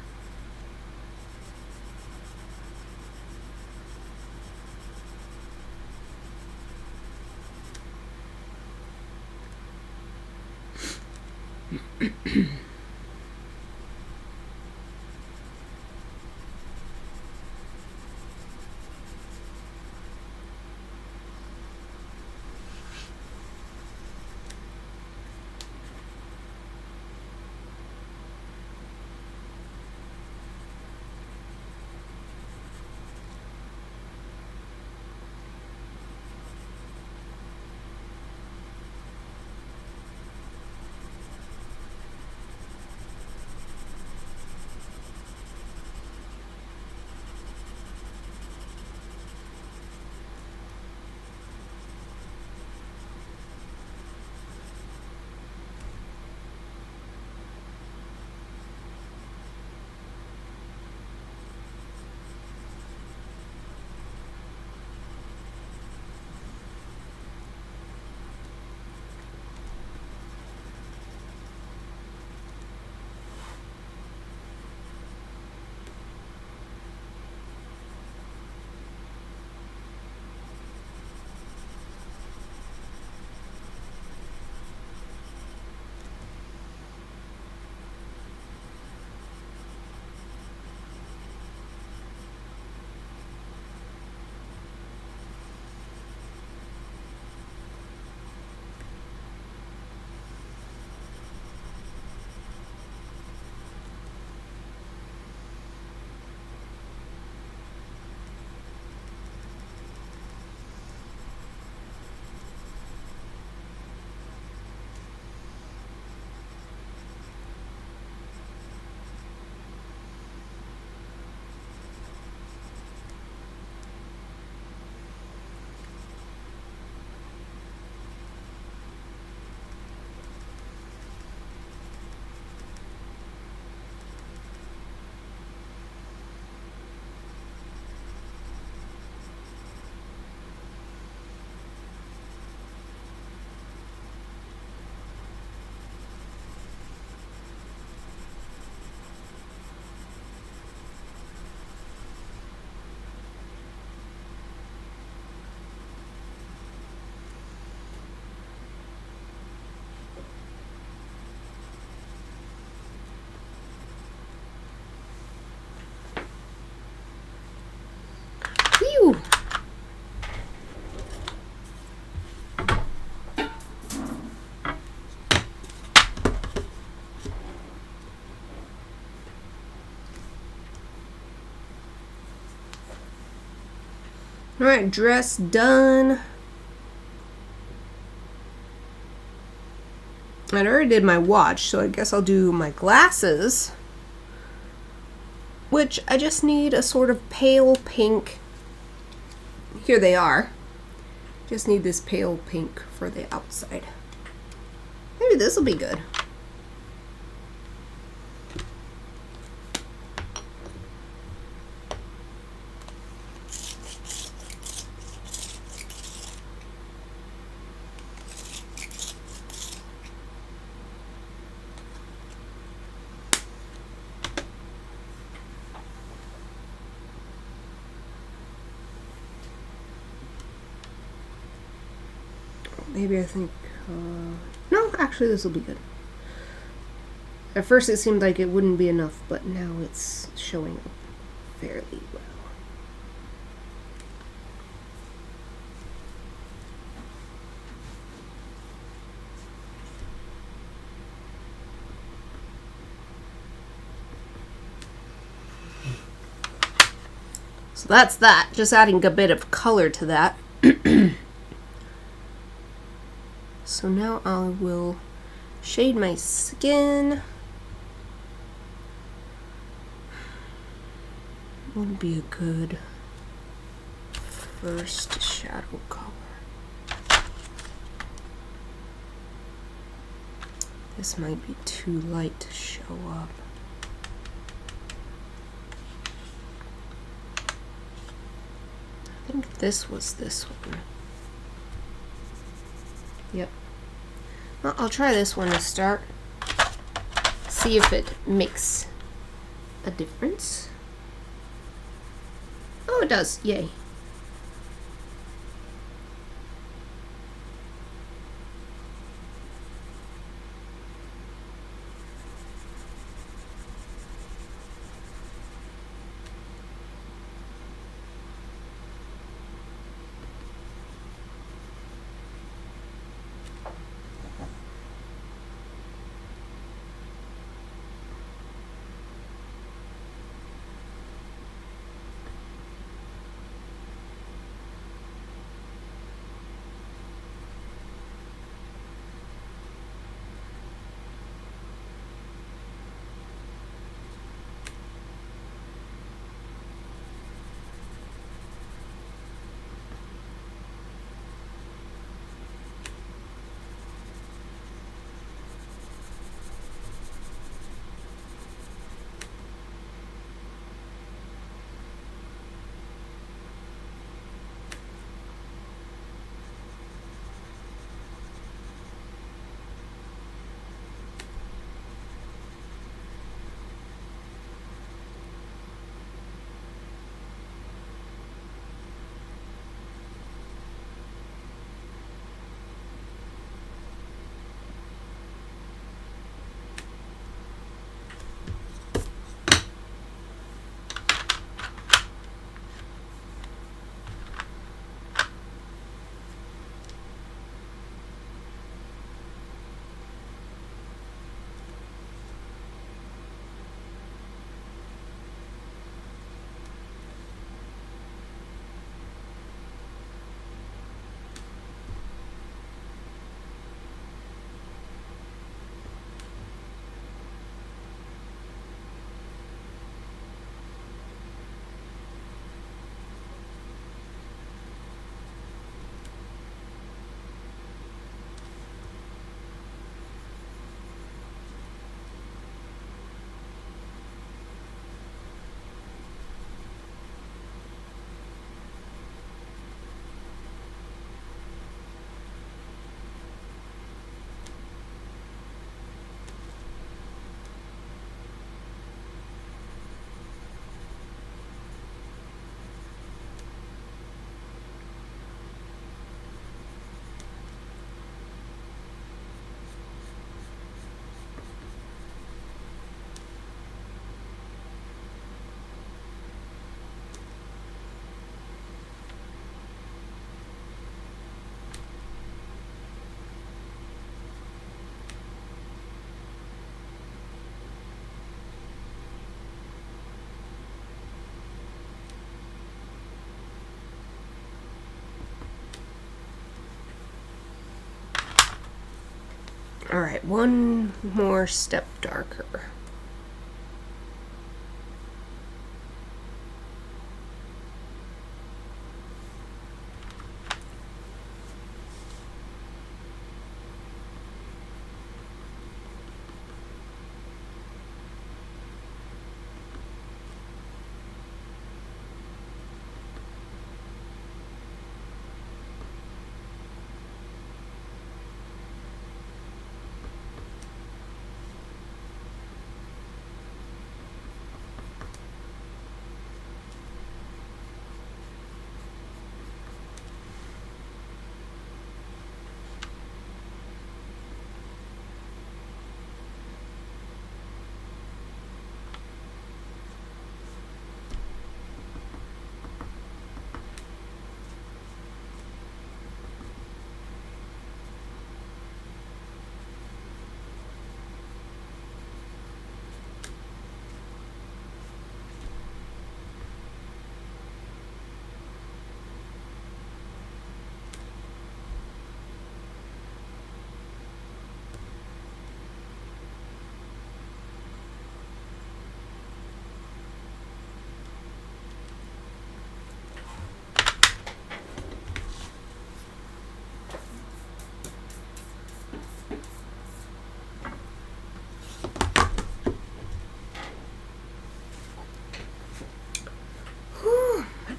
Alright, dress done. I already did my watch, so I guess I'll do my glasses, which I just need a sort of pale pink. Here they are. Just need this pale pink for the outside. Maybe this will be good. Maybe I think, no, actually this will be good. At first it seemed like it wouldn't be enough, but now it's showing up fairly well. So that's that, just adding a bit of color to that. So now I will shade my skin. What would be a good first shadow color? This might be too light to show up. I think this was this one. Yep. Well, I'll try this one to start. See if it makes a difference. Oh, it does. Yay. All right, one more step darker.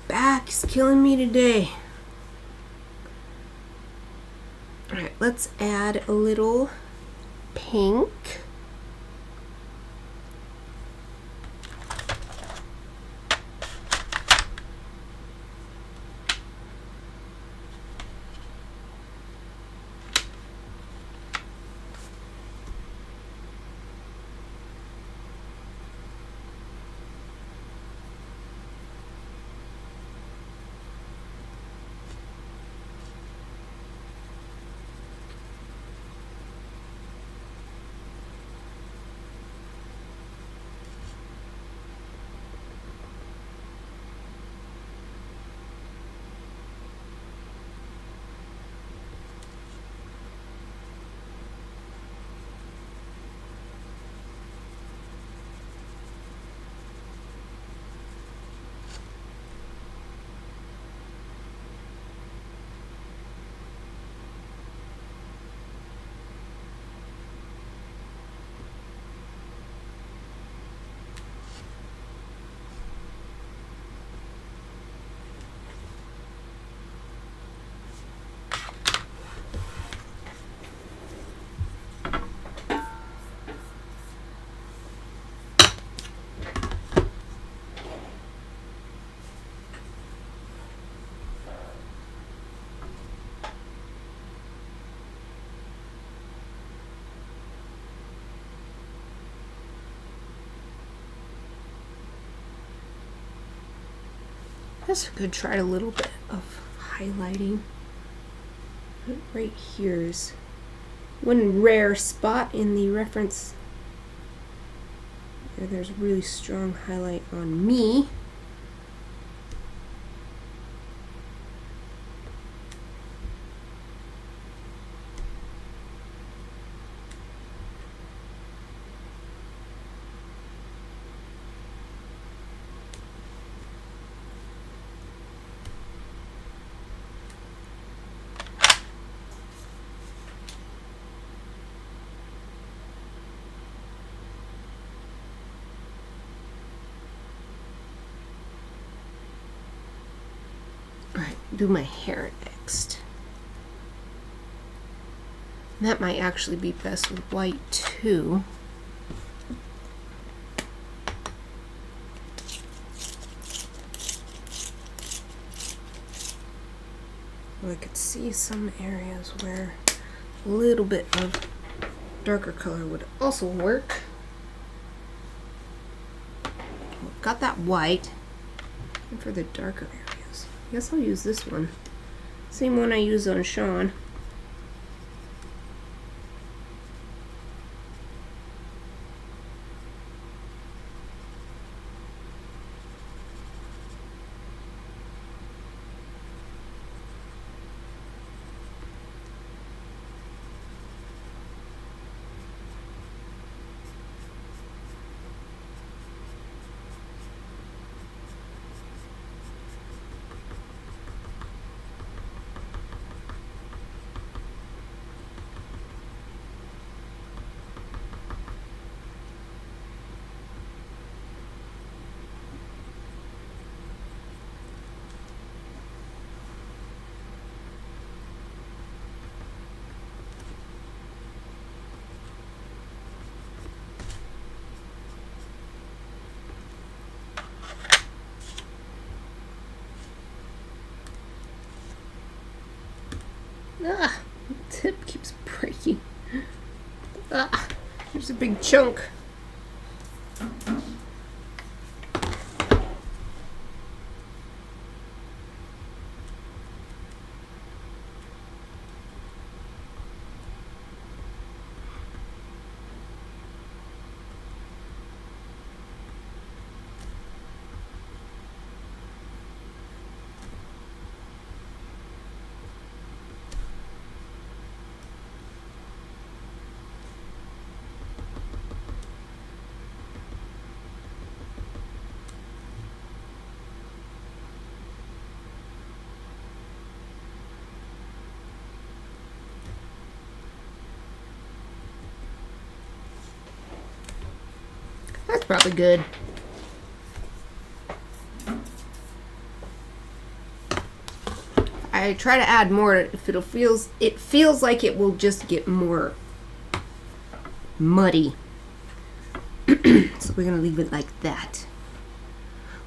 Back is killing me today. Alright, let's add a little pink. I guess I could try a little bit of highlighting. Right here is one rare spot in the reference. There's a really strong highlight on me. Alright, do my hair next. That might actually be best with white too. I could see some areas where a little bit of darker color would also work. Got that white. And for the darker areas, I guess I'll use this one. Same one I use on Sean. Ah, the tip keeps breaking. Ah, there's a big chunk. That's probably good. I try to add more if it feels like it will just get more muddy. So we're gonna leave it like that.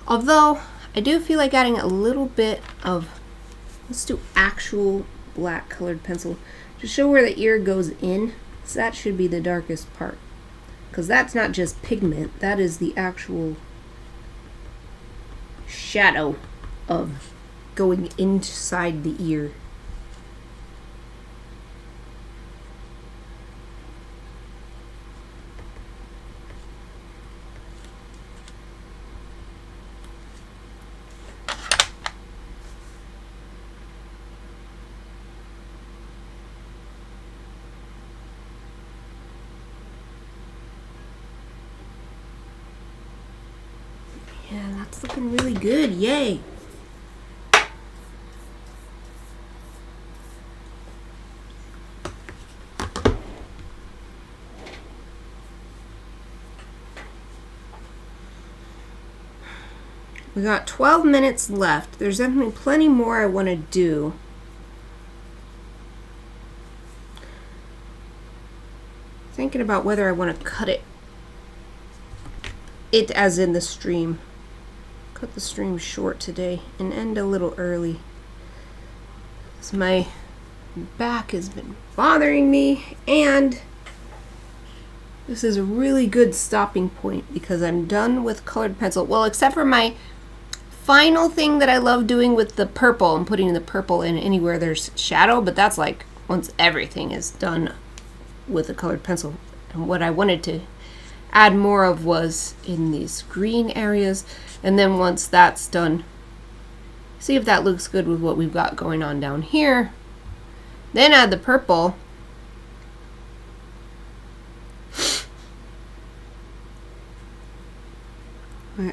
Although I do feel like adding a little bit of, let's do actual black colored pencil to show where the ear goes in. So that should be the darkest part. Because that's not just pigment, that is the actual shadow of going inside the ear. Yeah, that's looking really good. Yay! We got 12 minutes left. There's definitely plenty more I want to do. Thinking about whether I want to cut it as in the stream. Cut the stream short today and end a little early. So my back has been bothering me, and this is a really good stopping point because I'm done with colored pencil. Well, except for my final thing that I love doing with the purple. I'm putting the purple in anywhere there's shadow, but that's like once everything is done with a colored pencil. And what I wanted to add more of was in these green areas, and then once that's done, see if that looks good with what we've got going on down here, then add the purple.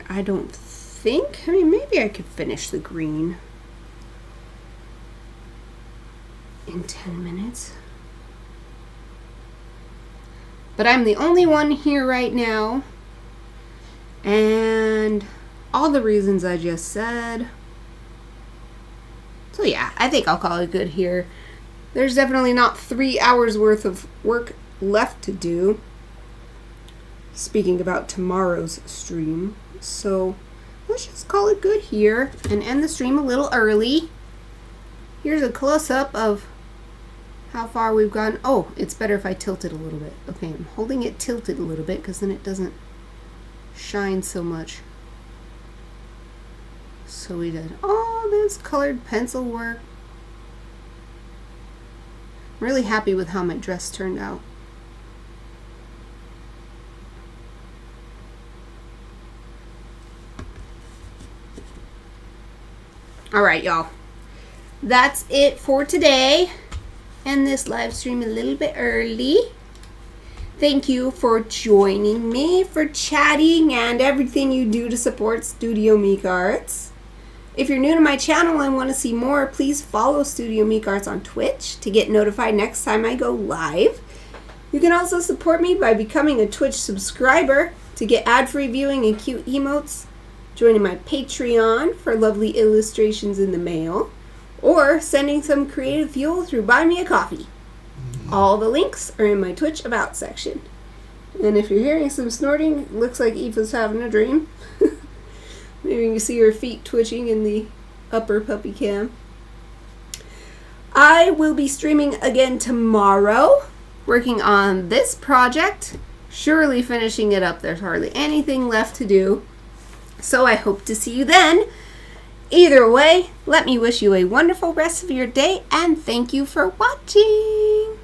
I don't think, I mean, maybe I could finish the green in 10 minutes. But I'm the only one here right now, and all the reasons I just said. So yeah, I think I'll call it good here. There's definitely not 3 hours worth of work left to do, speaking about tomorrow's stream. So let's just call it good here and end the stream a little early. Here's a close-up of how far we've gone. Oh, it's better if I tilt it a little bit. Okay, I'm holding it tilted a little bit because then it doesn't shine so much. So we did all this colored pencil work. I'm really happy with how my dress turned out. All right, y'all. That's it for today. End this live stream a little bit early. Thank you for joining me, for chatting, and everything you do to support Studio Mikarts. If you're new to my channel and want to see more, please follow Studio Mikarts on Twitch to get notified next time I go live. You can also support me by becoming a Twitch subscriber to get ad-free viewing and cute emotes, joining my Patreon for lovely illustrations in the mail, or sending some creative fuel through Buy Me a Coffee. All the links are in my Twitch About section. And if you're hearing some snorting, it looks like Aoife's having a dream. Maybe you can see her feet twitching in the upper puppy cam. I will be streaming again tomorrow, working on this project, surely finishing it up. There's hardly anything left to do. So I hope to see you then. Either way, let me wish you a wonderful rest of your day, and thank you for watching.